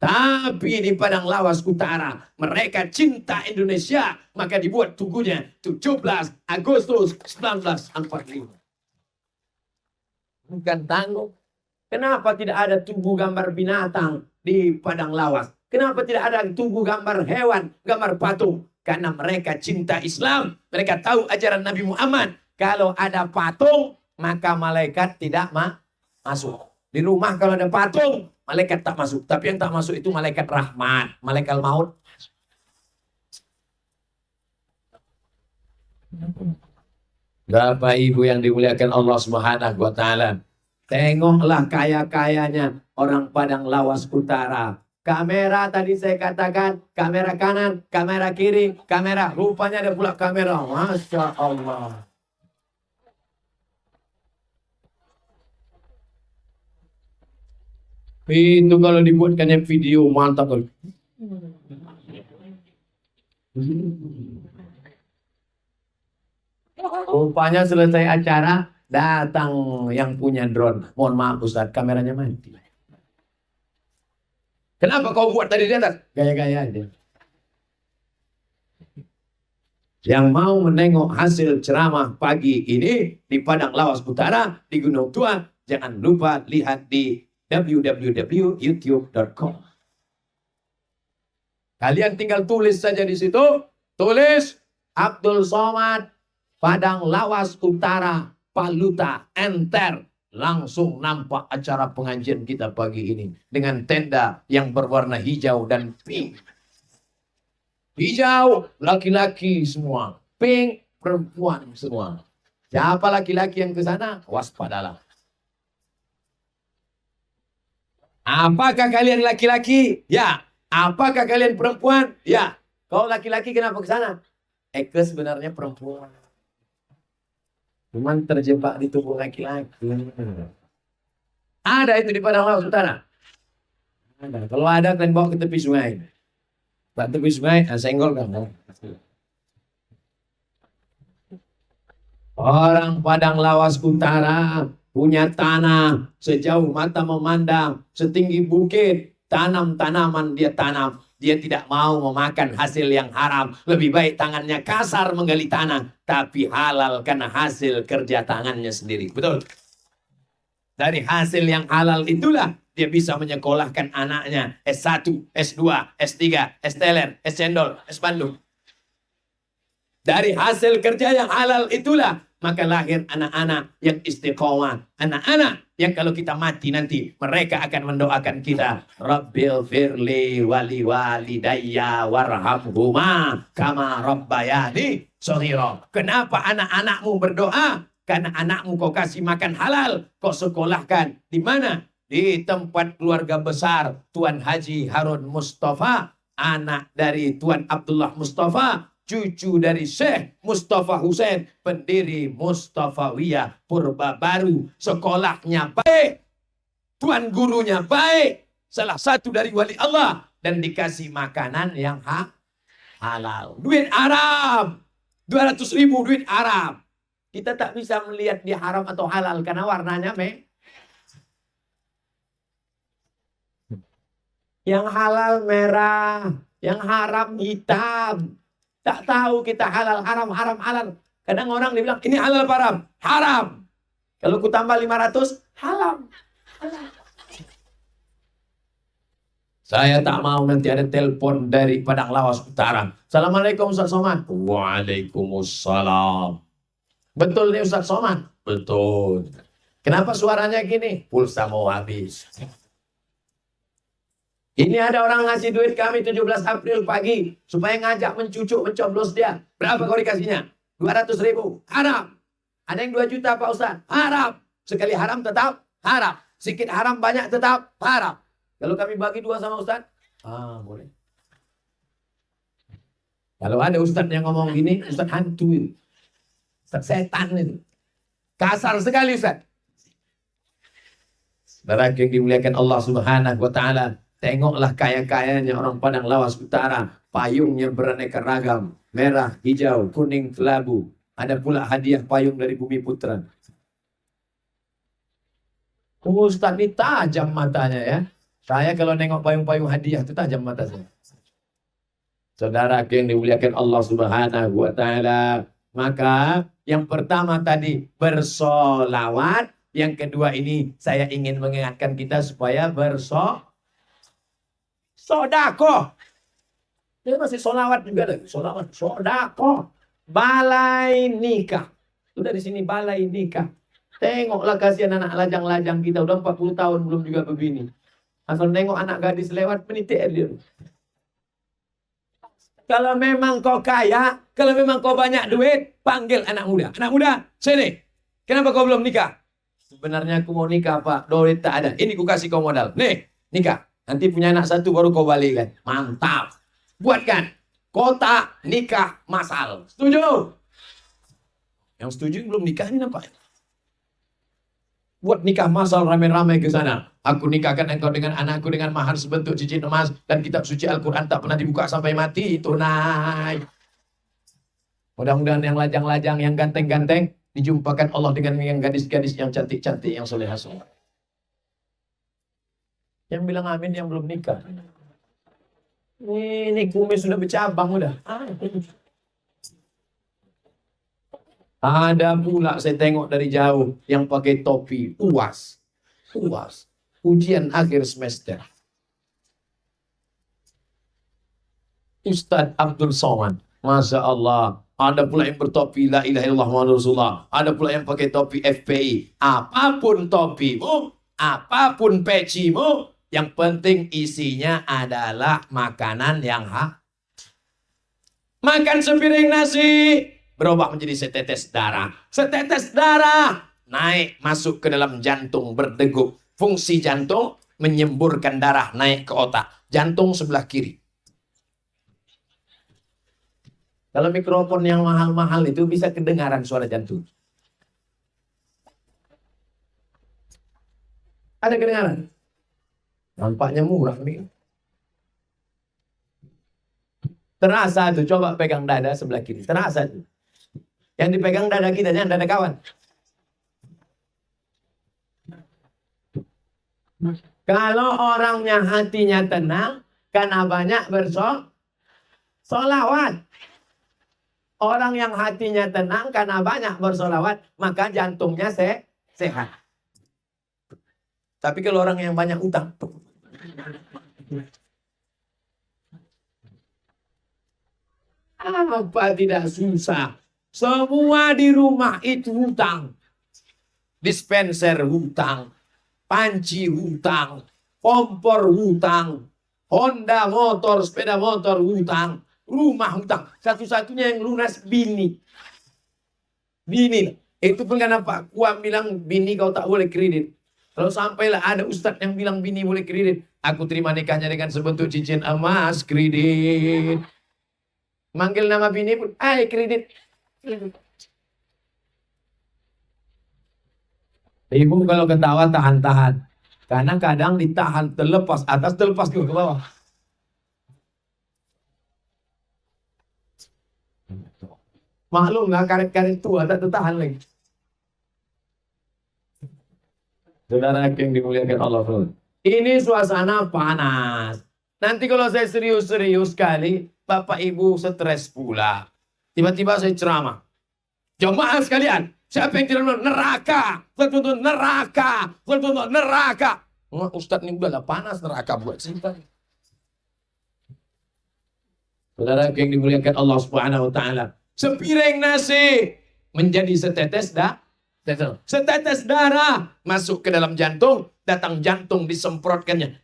Tapi di Padang Lawas Utara mereka cinta Indonesia, maka dibuat tugunya 17 Agustus 1945. Bukan tanggung. Kenapa tidak ada tugu gambar binatang di Padang Lawas? Kenapa tidak ada tugu gambar hewan, gambar patung? Karena mereka cinta Islam. Mereka tahu ajaran Nabi Muhammad. Kalau ada patung, maka malaikat tidak masuk. Di rumah kalau ada patung, malaikat tak masuk. Tapi yang tak masuk itu malaikat rahmat, malaikat maut. Bapak Ibu yang dimuliakan Allah Subhanahu wa taala. Tengoklah kaya-kayanya orang Padang Lawas Utara. Kamera tadi saya katakan, kamera kanan, kamera kiri, kamera. Rupanya ada pula kamera. Masya Allah. Itu kalau dibuatkannya video, mantap. Rupanya selesai acara, datang yang punya drone. Mohon maaf Ustaz, kameranya mati. Kenapa kau buat tadi di atas? Gaya-gaya aja. Yang mau menengok hasil ceramah pagi ini di Padang Lawas Utara, di Gunung Tua, jangan lupa lihat di www.youtube.com. Kalian tinggal tulis saja di situ. Tulis Abdul Somad, Padang Lawas Utara, Paluta, Enter. Langsung nampak acara pengajian kita pagi ini. Dengan tenda yang berwarna hijau dan pink. Hijau, laki-laki semua. Pink, perempuan semua. Siapa laki-laki yang ke sana? Waspadalah. Apakah kalian laki-laki? Ya. Apakah kalian perempuan? Ya. Kau laki-laki kenapa ke sana? Eke sebenarnya perempuan. Cuman terjebak di tubuh laki-laki. Ada itu di Padang Lawas Utara. Ada. Kalau ada kalian bawa ke tepi sungai. Pak tepi sungai, senggol kan. Orang Padang Lawas Utara punya tanah sejauh mata memandang, setinggi bukit, tanam tanaman dia tanam. Dia tidak mau memakan hasil yang haram. Lebih baik tangannya kasar menggali tanah, tapi halal karena hasil kerja tangannya sendiri. Betul? Dari hasil yang halal itulah dia bisa menyekolahkan anaknya S1, S2, S3, S teler, S cendol, S bandung. Dari hasil kerja yang halal itulah maka lahir anak-anak yang istiqomah. Anak-anak yang kalau kita mati nanti mereka akan mendoakan kita. Rabbil firli wali walidayya warhamhuma kama rabbayani shaghira. Kenapa anak-anakmu berdoa? Karena anakmu kau kasih makan halal, kau sekolahkan. Di mana? Di tempat keluarga besar Tuan Haji Harun Mustafa, anak dari Tuan Abdullah Mustafa, cucu dari Syekh Mustafa Hussein, pendiri Mustafawiyah Purba Baru. Sekolahnya baik, tuan gurunya baik, salah satu dari wali Allah, dan dikasih makanan yang halal. Duit Arab, 200.000 duit Arab. Kita tak bisa melihat dia haram atau halal karena warnanya Yang halal merah, yang haram hitam. Tak tahu kita halal, haram, haram, halal. Kadang orang dibilang, ini halal apa haram? Haram. Kalau ku tambah 500, halal. Saya tak mau nanti ada telepon dari Padang Lawas Utara. Assalamualaikum Ustaz Somad. Waalaikumsalam. Betul nih Ustaz Somad? Betul. Kenapa suaranya gini? Pulsa mau habis. Ini ada orang ngasih duit kami 17 April pagi. Supaya ngajak mencucuk, mencoblos dia. Berapa kau dikasihnya? 200.000. Haram. Ada yang 2 juta Pak Ustaz. Haram. Sekali haram tetap haram. Sedikit haram banyak tetap haram. Kalau kami bagi 2 sama Ustaz, boleh. Kalau ada Ustaz yang ngomong gini, Ustaz hantu itu. Ustaz setan itu. Kasar sekali Ustaz. Saudara yang dimuliakan Allah Subhanahu wa taala, tengoklah kaya-kayanya orang Padang Lawas Utara. Payungnya beraneka ragam, merah, hijau, kuning, kelabu. Ada pula hadiah payung dari Bumi Putra. Ustaz ini tajam matanya ya. Saya kalau nengok payung-payung hadiah itu tajam mata saya. Saudara yang dimuliakan Allah Subhanahu wa taala, maka yang pertama tadi bersolawat, yang kedua ini saya ingin mengingatkan kita supaya bersodakoh. Ini masih solawat juga lagi, solawat, sodakoh. Balai nikah. Sudah di sini balai nikah. Tengoklah kasihan anak lajang-lajang kita udah 40 tahun belum juga begini. Asal nengok anak gadis lewat menitik dia. Kalau memang kau kaya, kalau memang kau banyak duit, panggil anak muda. Anak muda, sini. Kenapa kau belum nikah? Sebenarnya aku mau nikah Pak, duit tak ada. Ini ku kasih kau modal. Nih, nikah. Nanti punya anak 1 baru kau balikan. Mantap. Buatkan kotak nikah masal. Setuju? Yang setuju belum nikah ini apa? Buat nikah masal ramai-ramai ke sana. Aku nikahkan engkau dengan anakku dengan mahar sebentuk cincin emas dan kitab suci Al-Quran tak pernah dibuka sampai mati. Tunai. Mudah-mudahan yang lajang-lajang, yang ganteng-ganteng dijumpakan Allah dengan yang gadis-gadis yang cantik-cantik, yang soleh-soleh. Yang bilang amin yang belum nikah. Ini kumis sudah bercabang udah. Ada pula saya tengok dari jauh yang pakai topi, UAS. UAS. Ujian akhir semester. Ustadz Abdul Somad. Masya Allah. Ada pula yang bertopi La ilaha illallah Muhammadur Rasulullah. Ada pula yang pakai topi FPI. Apapun topimu, apapun pecimu, yang penting isinya adalah makanan yang makan sepiring nasi berubah menjadi setetes darah. Setetes darah naik masuk ke dalam jantung, berdegup. Fungsi jantung menyemburkan darah naik ke otak. Jantung sebelah kiri. Kalau mikrofon yang mahal-mahal itu bisa kedengaran suara jantung. Ada kedengaran? Nampaknya murah nih. Terasa tuh, coba pegang dada sebelah kiri. Terasa tuh. Yang dipegang dada kita, jangan dada kawan. Kalau orangnya hatinya tenang, karena banyak bersolawat. Orang yang hatinya tenang karena banyak bersolawat, maka jantungnya sehat. Tapi kalau orang yang banyak utang, apa tidak susah? Semua di rumah itu hutang. Dispenser hutang, panci hutang, kompor hutang, Honda motor, sepeda motor hutang, rumah hutang. Satu-satunya yang lunas bini. Bini. Itu pun kenapa Kuam bilang bini kau tak boleh kredit. Kalau sampailah ada ustadz yang bilang bini boleh kredit, aku terima nikahnya dengan sebentuk cincin emas, kredit. Manggil nama bini pun, kredit. Ibu kalau ketawa tahan-tahan. Karena kadang ditahan, terlepas atas, terlepas juga ke bawah. Maklum nggak, karet-karet tua tak tertahan lagi. Saudara yang dimuliakan Allah. Ini suasana panas. Nanti kalau saya serius-serius sekali, Bapak Ibu stres pula. Tiba-tiba saya ceramah. Jemaah sekalian, siapa yang tidak mau neraka? Betul-betul neraka. Betul-betul neraka. Oh, Ustadz ini udah panas neraka buat cinta. Saudara yang dimuliakan Allah Subhanahu wa taala. Sepiring nasi menjadi setetes darah masuk ke dalam jantung, datang jantung disemprotkannya.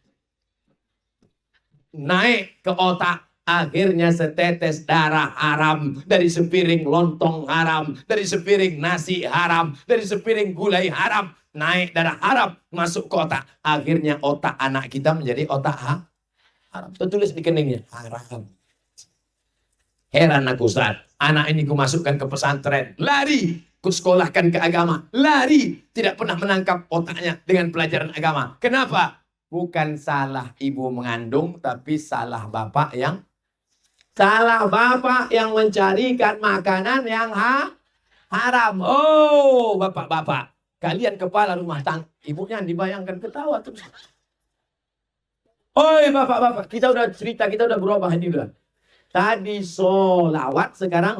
Naik ke otak, akhirnya setetes darah haram, dari sepiring lontong haram, dari sepiring nasi haram, dari sepiring gulai haram, naik darah haram masuk ke otak, akhirnya otak anak kita menjadi otak haram. Tertulis di keningnya haram. Heran aku, Ustaz, anak ini ku masukkan ke pesantren, lari, ku sekolahkan ke agama, lari, tidak pernah menangkap otaknya dengan pelajaran agama. Kenapa? Bukan salah ibu mengandung, tapi salah bapak yang mencarikan makanan yang haram. Oh, bapak-bapak, kalian kepala rumah tangga, ibunya dibayangkan ketawa terus. Oi, bapak-bapak, kita udah cerita, kita udah berubah ini udah. Tadi solawat, sekarang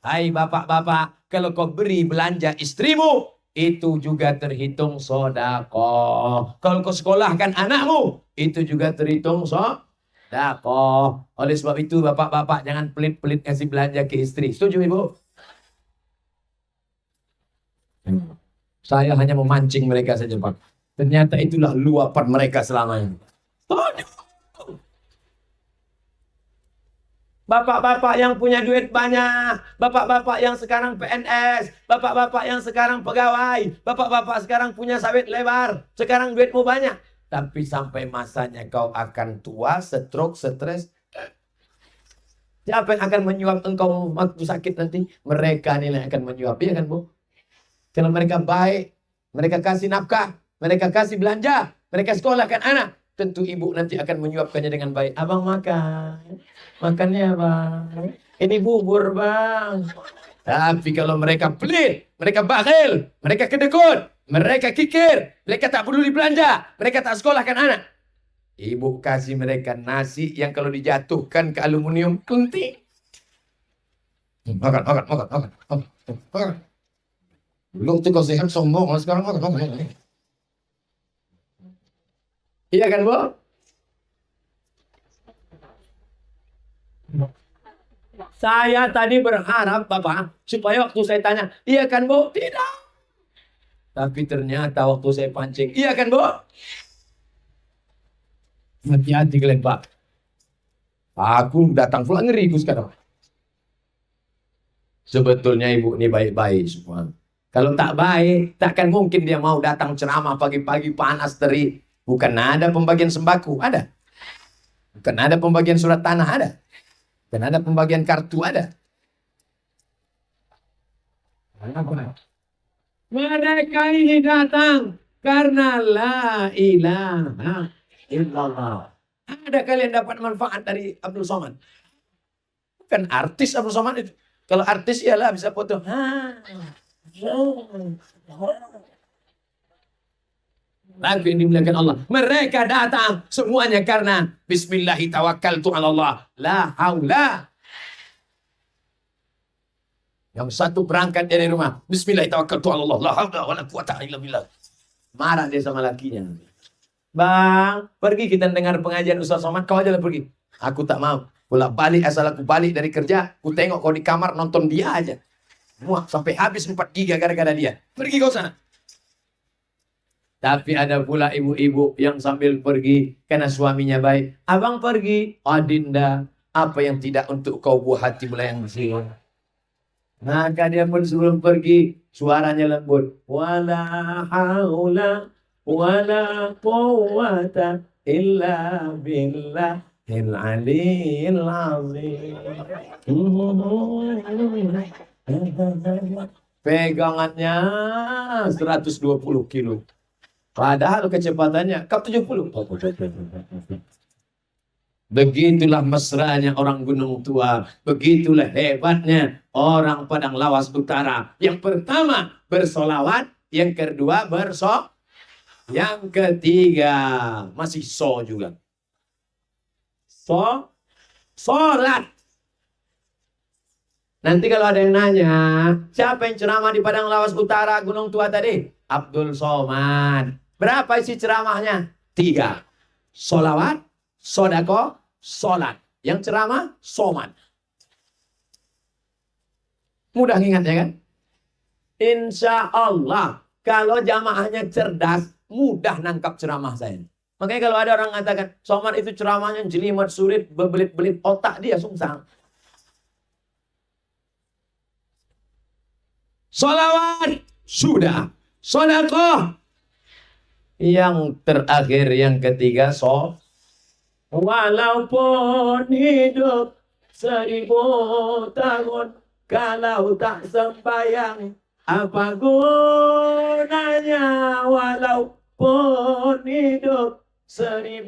hai bapak-bapak, kalau kau beri belanja istrimu, itu juga terhitung sodako. Kalau kau sekolahkan anakmu, itu juga terhitung sodako. Oleh sebab itu bapak-bapak jangan pelit-pelit kasih belanja ke istri. Setuju ibu? Saya hanya memancing mereka saja, Pak. Ternyata itulah luapan mereka selama ini. Bapak-bapak yang punya duit banyak, bapak-bapak yang sekarang PNS, bapak-bapak yang sekarang pegawai, bapak-bapak sekarang punya sawit lebar, sekarang duitmu banyak. Tapi sampai masanya kau akan tua, stroke, stres. Siapa yang akan menyuap engkau waktu sakit nanti? Mereka nih yang akan menyuap, ya kan Bu? Kalau mereka baik, mereka kasih nafkah, mereka kasih belanja, mereka sekolahkan anak. Tentu ibu nanti akan menyuapkannya dengan baik. Abang makan. Makannya bang. Ini bubur bang. Tapi kalau mereka pelit, mereka bakhil, mereka kedekut, mereka kikir, mereka tak peduli belanja, mereka tak sekolahkan anak. Ibu kasih mereka nasi yang kalau dijatuhkan ke aluminium kunti. Makan. Belum tuh kau sehat sombong, sekarang makan. Iya kan, Bu? Saya tadi berharap, Bapak, supaya waktu saya tanya, iya kan, Bu? Tidak. Tapi ternyata waktu saya pancing, iya kan, Bu? Hati-hati kalian, Pak. Aku datang pulang ngeri sekarang. Sebetulnya ibu ini baik-baik semua. Kalau tak baik, takkan mungkin dia mau datang ceramah pagi-pagi panas terik. Bukan ada pembagian sembako, ada. Bukan ada pembagian surat tanah, ada. Bukan ada pembagian kartu, ada. Mereka ini datang karena la ilaha illallah. Ada kalian dapat manfaat dari Abdul Somad? Bukan artis Abdul Somad itu. Kalau artis ialah bisa foto. Lagu yang dimuliakan Allah. Mereka datang semuanya karena Bismillahi tawakkaltu ala Allah. La haula. Yang satu berangkat dari rumah. Bismillahi tawakkaltu ala Allah. La haula wa la quwata illa billah. Marah dia sama lakinya. Bang, pergi kita dengar pengajian Ustaz Somad. Kau aja lah pergi. Aku tak mau. Bolak balik asal aku balik dari kerja. Aku tengok kau di kamar nonton dia aja. Wah, sampai habis 4 giga gara-gara dia. Pergi kau sana. Tapi ada pula ibu-ibu yang sambil pergi karena suaminya baik. Abang pergi, Adinda, apa yang tidak untuk kau buah hati melayang siang. Maka dia pun sebelum pergi, suaranya lembut. Wala haula wala quwwata illa billahil aliyil azim. Pegangannya 120 kilo. Padahal kecepatannya kap 70. Begitulah mesranya orang Gunung Tua. Begitulah hebatnya orang Padang Lawas Utara. Yang pertama bersolawat. Yang kedua yang ketiga masih juga. Sholat. Nanti kalau ada yang nanya, siapa yang ceramah di Padang Lawas Utara Gunung Tua tadi? Abdul Somad. Berapa isi ceramahnya? 3. Sholawat, sodako, sholat. Yang ceramah, Somad. Mudah ingatnya kan? Insya Allah, kalau jamaahnya cerdas, mudah nangkap ceramah saya. Makanya kalau ada orang mengatakan, Somad itu ceramahnya jelimet, sulit, berbelit-belit otak dia sungsang. Sholawat, sudah. Sodakoh. Yang terakhir, yang ketiga, walaupun hidup 1000 tahun, kalau tak sembahyang, apa gunanya? Walaupun hidup 1000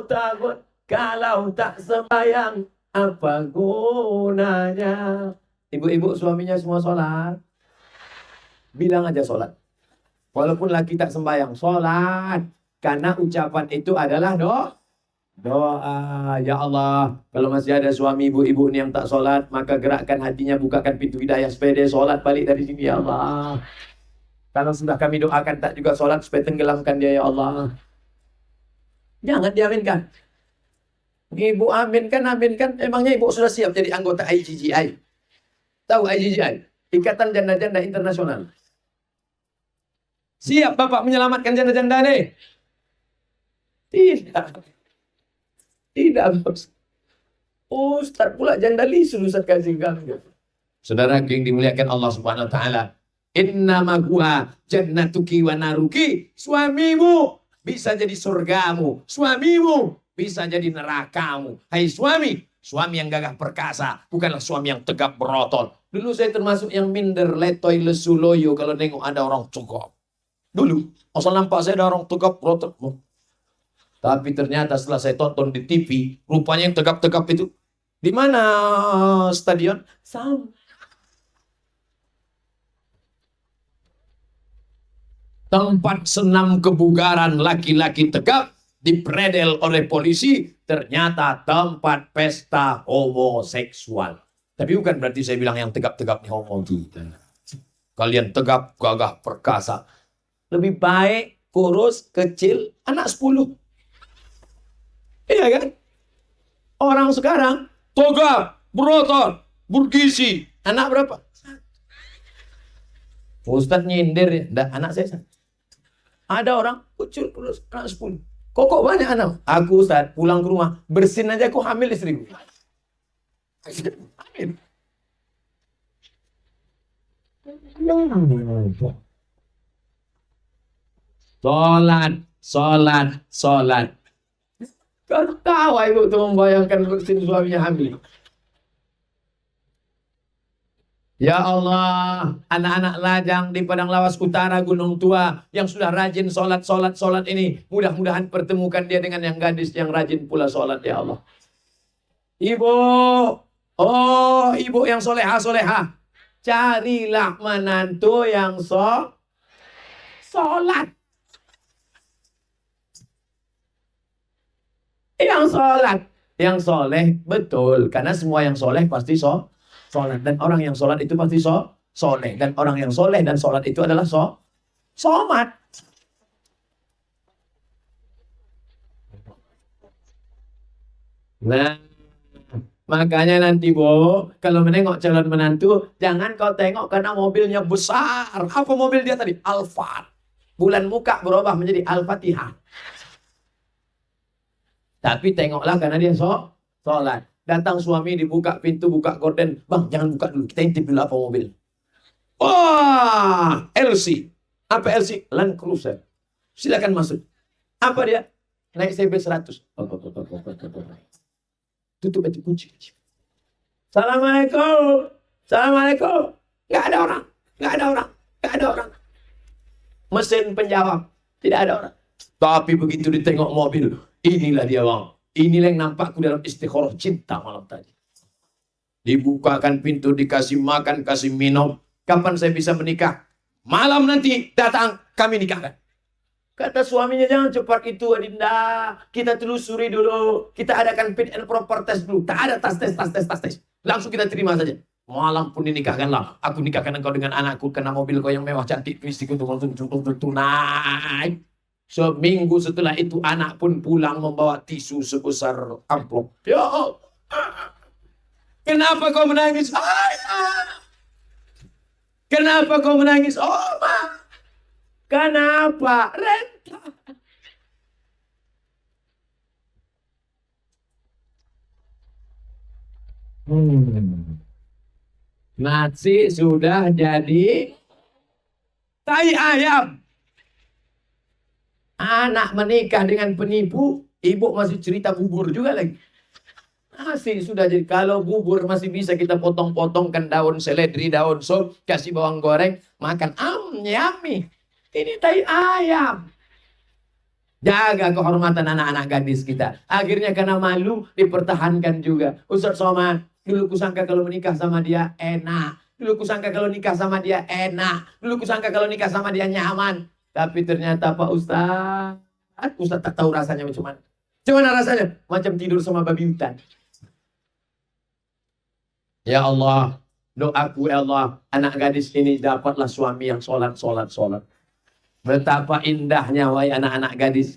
tahun, kalau tak sembahyang, apa gunanya? Ibu-ibu suaminya semua sholat, bilang aja sholat. Walaupun laki tak sembahyang, sholat. Karena ucapan itu adalah doa. Ya Allah, kalau masih ada suami ibu-ibu yang tak sholat, maka gerakkan hatinya, bukakan pintu hidayah supaya dia sholat balik dari sini, ya Allah. Karena sudah kami doakan tak juga sholat, supaya tenggelamkan dia, ya Allah. Jangan diaminkan. Ibu aminkan. Emangnya ibu sudah siap jadi anggota IGGI? Tahu IGGI? Ikatan Janda-Janda Internasional. Siap Bapak menyelamatkan janda-janda nih? Tidak. Tidak, Bos. Ustaz pula janda lisun Ustaz kasih kami. Saudara yang dimuliakan Allah Subhanahu wa taala. Innama huwa jannatuki wa naruki. Suamimu bisa jadi surgamu. Suamimu bisa jadi nerakamu. Hai suami yang gagah perkasa, bukanlah suami yang tegap berotot. Dulu saya termasuk yang minder, letoy, lesu, loyo kalau nengok ada orang cakep. Dulu, asal nampak saya ada orang tegap berotot. Tapi ternyata setelah saya tonton di TV, rupanya yang tegap-tegap itu di mana stadion? Sama. Tempat senam kebugaran laki-laki tegap dipredel oleh polisi, ternyata tempat pesta homoseksual. Tapi bukan berarti saya bilang yang tegap-tegap nih homo gitu. Kalian tegap, gagah, perkasa. Lebih baik kurus, kecil, anak 10. Iya kan? Orang sekarang tegap, berotot, bergizi. Anak berapa? Ustadz nyindir ya. Anak saya 1. Ada orang kecil, kurus, anak 10. Kok banyak anak? Aku Ustadz pulang ke rumah, bersin aja aku hamil istriku. Hamil. Sholat. Kau tahu ibu tuh membayangkan bersin suaminya hamil. Ya Allah, anak-anak lajang di Padang Lawas Utara Gunung Tua yang sudah rajin sholat ini, mudah-mudahan pertemukan dia dengan yang gadis yang rajin pula sholat, ya Allah. Ibu yang soleha, carilah menantu yang sholat. Yang soleh, betul. Karena semua yang soleh pasti sholat. Dan orang yang sholat itu pasti soleh. Dan orang yang soleh dan sholat itu adalah somat. Nah, makanya nanti kalau menengok calon menantu, jangan kau tengok karena mobilnya besar. Apa mobil dia tadi? Alphard. Bulan muka berubah menjadi Al-Fatihah. Tapi tengoklah karena dia sholat. Datang suami dibuka pintu, buka gorden. Bang, jangan buka dulu. Kita intip dulu apa mobil. Wah, LC. Apa LC? Land Cruiser. Silakan masuk. Apa dia? Naik CB 100. Tutup itu kunci. Assalamualaikum. Nggak ada orang. Mesin penjawab. Tidak ada orang. Tapi begitu ditengok mobil, inilah dia bang. Inilah yang nampakku dalam istikharah cinta malam tadi. Dibukakan pintu, dikasih makan, kasih minum. Kapan saya bisa menikah? Malam nanti datang, kami nikahkan. Kata suaminya, jangan cepat itu Adinda. Kita telusuri dulu. Kita adakan fit and proper test dulu. Tak ada tas tes. Langsung kita terima saja. Malam pun dinikahkanlah. Aku nikahkan engkau dengan anakku. Kena mobil kau yang mewah cantik. Istri untuk tunai. Seminggu setelah itu anak pun pulang membawa tisu sebesar amplop. Ya Allah. Kenapa kau menangis? Ayah. Kenapa kau menangis? Oh, Ma. Kenapa? Renta. Nasi sudah jadi tai ayam. Anak menikah dengan penipu, ibu masih cerita bubur juga lagi. Nasi sudah jadi, kalau bubur masih bisa kita potong-potongkan daun seledri, daun sop, kasih bawang goreng, makan. Yummy. Ini tai ayam. Jaga kehormatan anak-anak gadis kita. Akhirnya karena malu dipertahankan juga. Ustaz Somad, dulu kusangka kalau menikah sama dia enak. Dulu kusangka kalau nikah sama dia enak. Dulu kusangka kalau nikah sama dia nyaman. Tapi ternyata Pak Ustaz tak tahu rasanya macam mana. Gimana rasanya? Macam tidur sama babi hutan. Ya Allah, doaku ya Allah, anak gadis ini dapatlah suami yang sholat. Betapa indahnya wahai anak-anak gadis.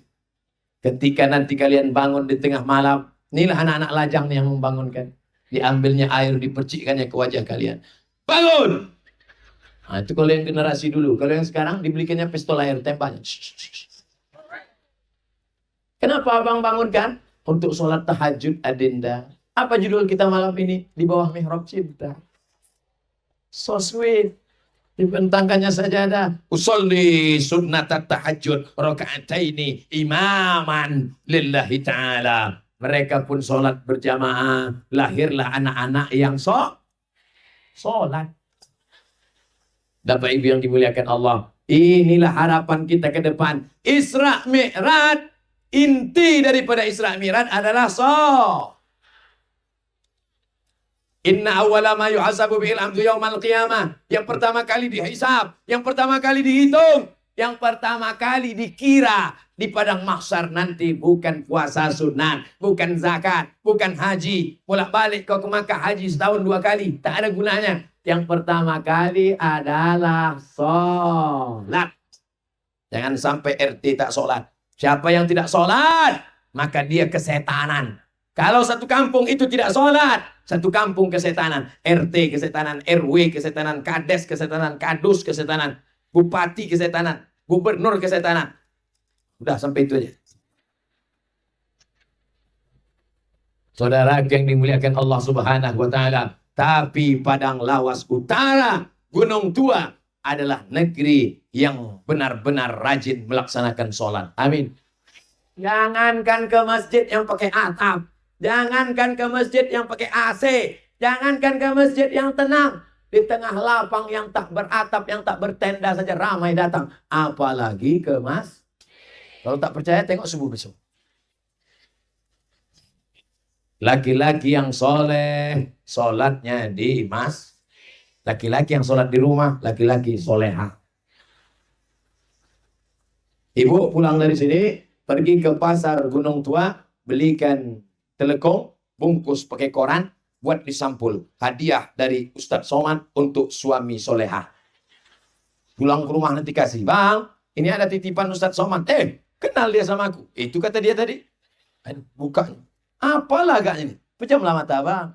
Ketika nanti kalian bangun di tengah malam, inilah anak-anak lajang yang membangunkan. Diambilnya air, dipercikkannya ke wajah kalian. Bangun! Nah, itu kalau yang generasi dulu. Kalau yang sekarang dibelikannya pistol air, tembaknya. Kenapa abang bangunkan? Untuk sholat tahajud Adinda. Apa judul kita malam ini? Di bawah mihrab cinta. So sweet. Dibentangkannya sajadah. Usolli sunnatat tahajud rakaataini imaman lillahi ta'ala. Mereka pun sholat berjamaah. Lahirlah anak-anak yang sholat. Bapak Ibu yang dimuliakan Allah. Inilah harapan kita ke depan. Isra Mi'raj. Inti daripada Isra Mi'raj adalah Inna awwala ma yuhasabu bihil abdu yaumal qiyamah. Yang pertama kali dihisab, yang pertama kali dihitung, yang pertama kali dikira di padang mahsyar nanti bukan puasa sunat, bukan zakat, bukan haji. Bolak-balik kau ke Makkah haji setahun 2 kali, tak ada gunanya. Yang pertama kali adalah sholat. Jangan sampai RT tak sholat. Siapa yang tidak sholat, maka dia kesetanan. Kalau satu kampung itu tidak sholat, satu kampung kesetanan. RT kesetanan, RW kesetanan, Kades kesetanan, Kadus kesetanan, Bupati kesetanan, Gubernur kesetanan. Udah sampai itu aja. Saudara yang dimuliakan Allah Subhanahu wa Ta'ala. Tapi Padang Lawas Utara, Gunung Tua adalah negeri yang benar-benar rajin melaksanakan sholat. Amin. Jangankan ke masjid yang pakai atap. Jangankan ke masjid yang pakai AC. Jangankan ke masjid yang tenang. Di tengah lapang yang tak beratap, yang tak bertenda saja ramai datang. Apalagi ke Kalau tak percaya tengok subuh besok. Laki-laki yang soleh, sholatnya di Laki-laki yang sholat di rumah, laki-laki soleha. Ibu pulang dari sini, pergi ke pasar Gunung Tua, belikan telekong, bungkus pakai koran, buat disampul. Hadiah dari Ustadz Somad untuk suami soleha. Pulang ke rumah nanti kasih. Bang, ini ada titipan Ustadz Somad. Kenal dia sama aku. Itu kata dia tadi. Buka. Apalah agaknya ini? Pejamlah mata bang.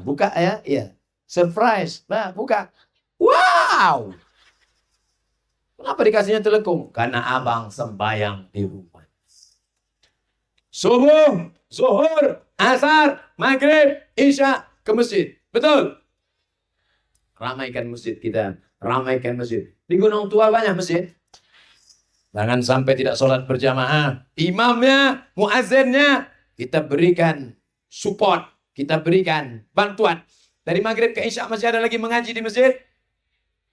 Buka ya. Iya. Surprise. Nah, buka. Wow. Kenapa dikasihnya telekung? Karena abang sembahyang di rumah. Subuh, zuhur, asar, maghrib, isya ke masjid. Betul? Ramaikan masjid kita. Ramaikan masjid. Di Gunung Tua banyak masjid. Jangan sampai tidak sholat berjamaah. Imamnya, muazzinnya, kita berikan support. Kita berikan bantuan. Dari maghrib ke isya masih ada lagi mengaji di masjid.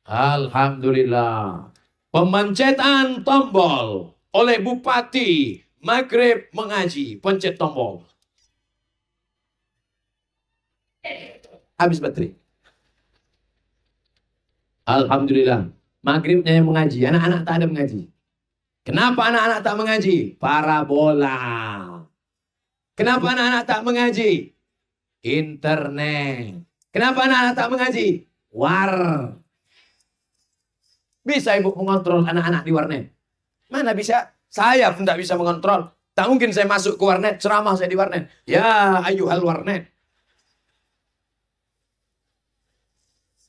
Alhamdulillah. Pemancetan tombol oleh Bupati. Maghrib mengaji, pencet tombol. Habis baterai. Alhamdulillah. Maghribnya yang mengaji, anak-anak tak ada mengaji. Kenapa anak-anak tak mengaji? Parabola. Kenapa anak-anak tak mengaji? Internet. Kenapa anak-anak tak mengaji? War. Bisa ibu mengontrol anak-anak di warnet? Mana bisa? Saya pun tak bisa mengontrol. Tak mungkin saya masuk ke warnet, ceramah saya di warnet. Ya ayuhal warnet.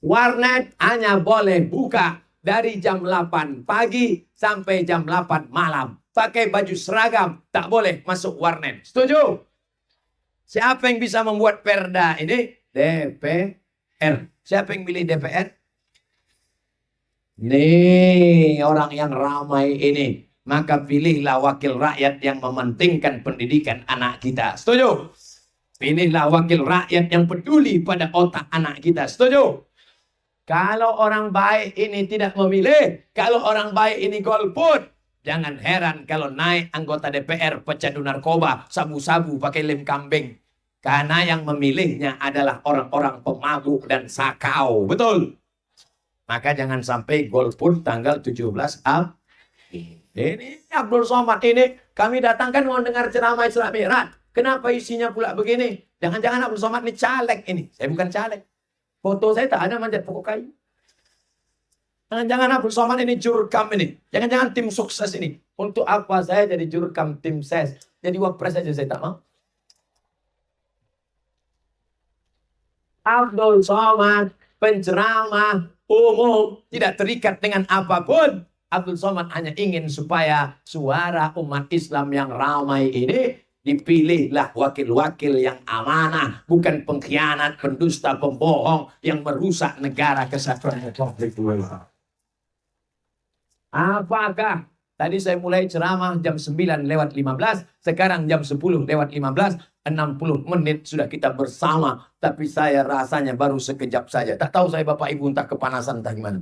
Warnet hanya boleh buka dari jam 8 pagi sampai jam 8 malam. Pakai baju seragam, tak boleh masuk warnet. Setuju? Siapa yang bisa membuat perda ini? DPR. Siapa yang milih DPR? Nih, orang yang ramai ini. Maka pilihlah wakil rakyat yang mementingkan pendidikan anak kita. Setuju? Pilihlah wakil rakyat yang peduli pada otak anak kita. Setuju? Kalau orang baik ini tidak memilih, kalau orang baik ini golput, jangan heran kalau naik anggota DPR pecandu narkoba, sabu-sabu pakai lem kambing. Karena yang memilihnya adalah orang-orang pemabuk dan sakau. Betul? Maka jangan sampai golput tanggal 17 April. Ini Abdul Somad ini kami datangkan mau dengar ceramah Isra Mi'raj. Kenapa isinya pula begini? Jangan-jangan Abdul Somad ini caleg ini. Saya bukan caleg. Foto saya tak ada manjat pokok kayu. Jangan-jangan Abdul Somad ini jurkam ini. Jangan-jangan tim sukses ini. Untuk apa saya jadi jurkam tim ses? Jadi wapres saja saya tak mau. Abdul Somad, penceramah umum, tidak terikat dengan apapun. Abdul Somad hanya ingin supaya suara umat Islam yang ramai ini dipilihlah wakil-wakil yang amanah, bukan pengkhianat, pendusta, pembohong yang merusak negara kesatuan Republik Indonesia. Apakah tadi saya mulai ceramah jam 9:15, sekarang jam 10:15, 60 menit sudah kita bersama, tapi saya rasanya baru sekejap saja. Tak tahu saya Bapak Ibu entah kepanasan entah gimana.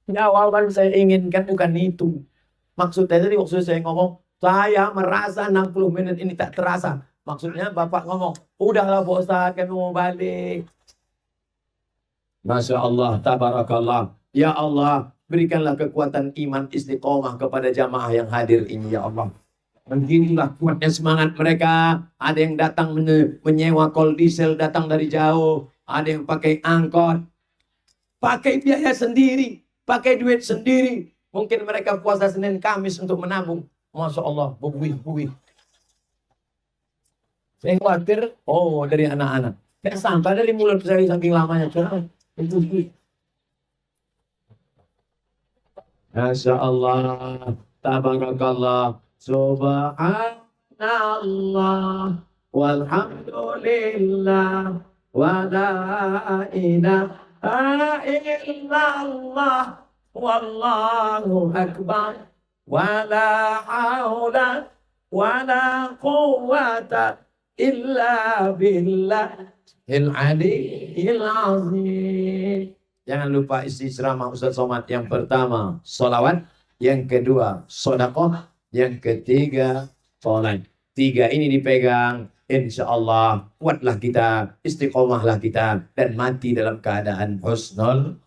Jawaban saya inginkan bukan itu. Maksudnya tadi waktu saya ngomong, saya merasa 60 menit ini tak terasa. Maksudnya Bapak ngomong, udahlah Pak Ustaz, kami mau balik. Masya Allah, tabarakallah. Ya Allah, berikanlah kekuatan iman istiqomah kepada jamaah yang hadir ini, ya Allah. Beginilah kuatnya semangat mereka. Ada yang datang menyewa kol diesel, datang dari jauh. Ada yang pakai angkot. Pakai biaya sendiri. Pakai duit sendiri. Mungkin mereka puasa Senin Kamis untuk menabung. Masya Allah, buih-buih. Saya khawatir, oh dari anak-anak. Saya sampai dari mulut saya saking lamanya. Itu Masya Allah, tabarakallah, subhanallah, walhamdulillah, wa la ilaha illallah, wallahu akbar, wa la hawla, wa la quwwata illa billahil aliyyil azim. Jangan lupa isi ceramah Ustaz Somad. Yang pertama, sholawat. Yang kedua, sodakoh. Yang ketiga, sholat. 3 ini dipegang. Insya Allah, kuatlah kita, istiqomahlah kita, dan mati dalam keadaan husnul.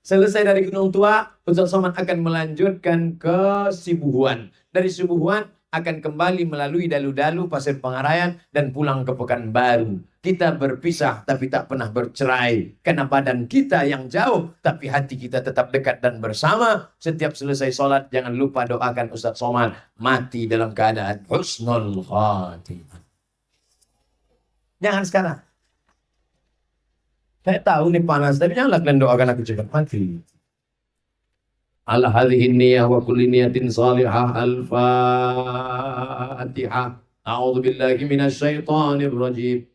Selesai dari Gunung Tua, Ustaz Somad akan melanjutkan ke Sibuhuan. Dari Sibuhuan akan kembali melalui Dalu-Dalu, Pasir Pengarayan, dan pulang ke Pekanbaru. Kita berpisah tapi tak pernah bercerai. Karena badan kita yang jauh, tapi hati kita tetap dekat dan bersama. Setiap selesai sholat, jangan lupa doakan Ustaz Somad mati dalam keadaan husnul khatimah. Jangan sekarang. Saya tahu ini panas, tapi janganlah kalian doakan aku cepat mati. Ala hadhihi niyah wa kulli niyatin salihah. Al-Fatihah. A'udzu billahi minasyaitonir rajim.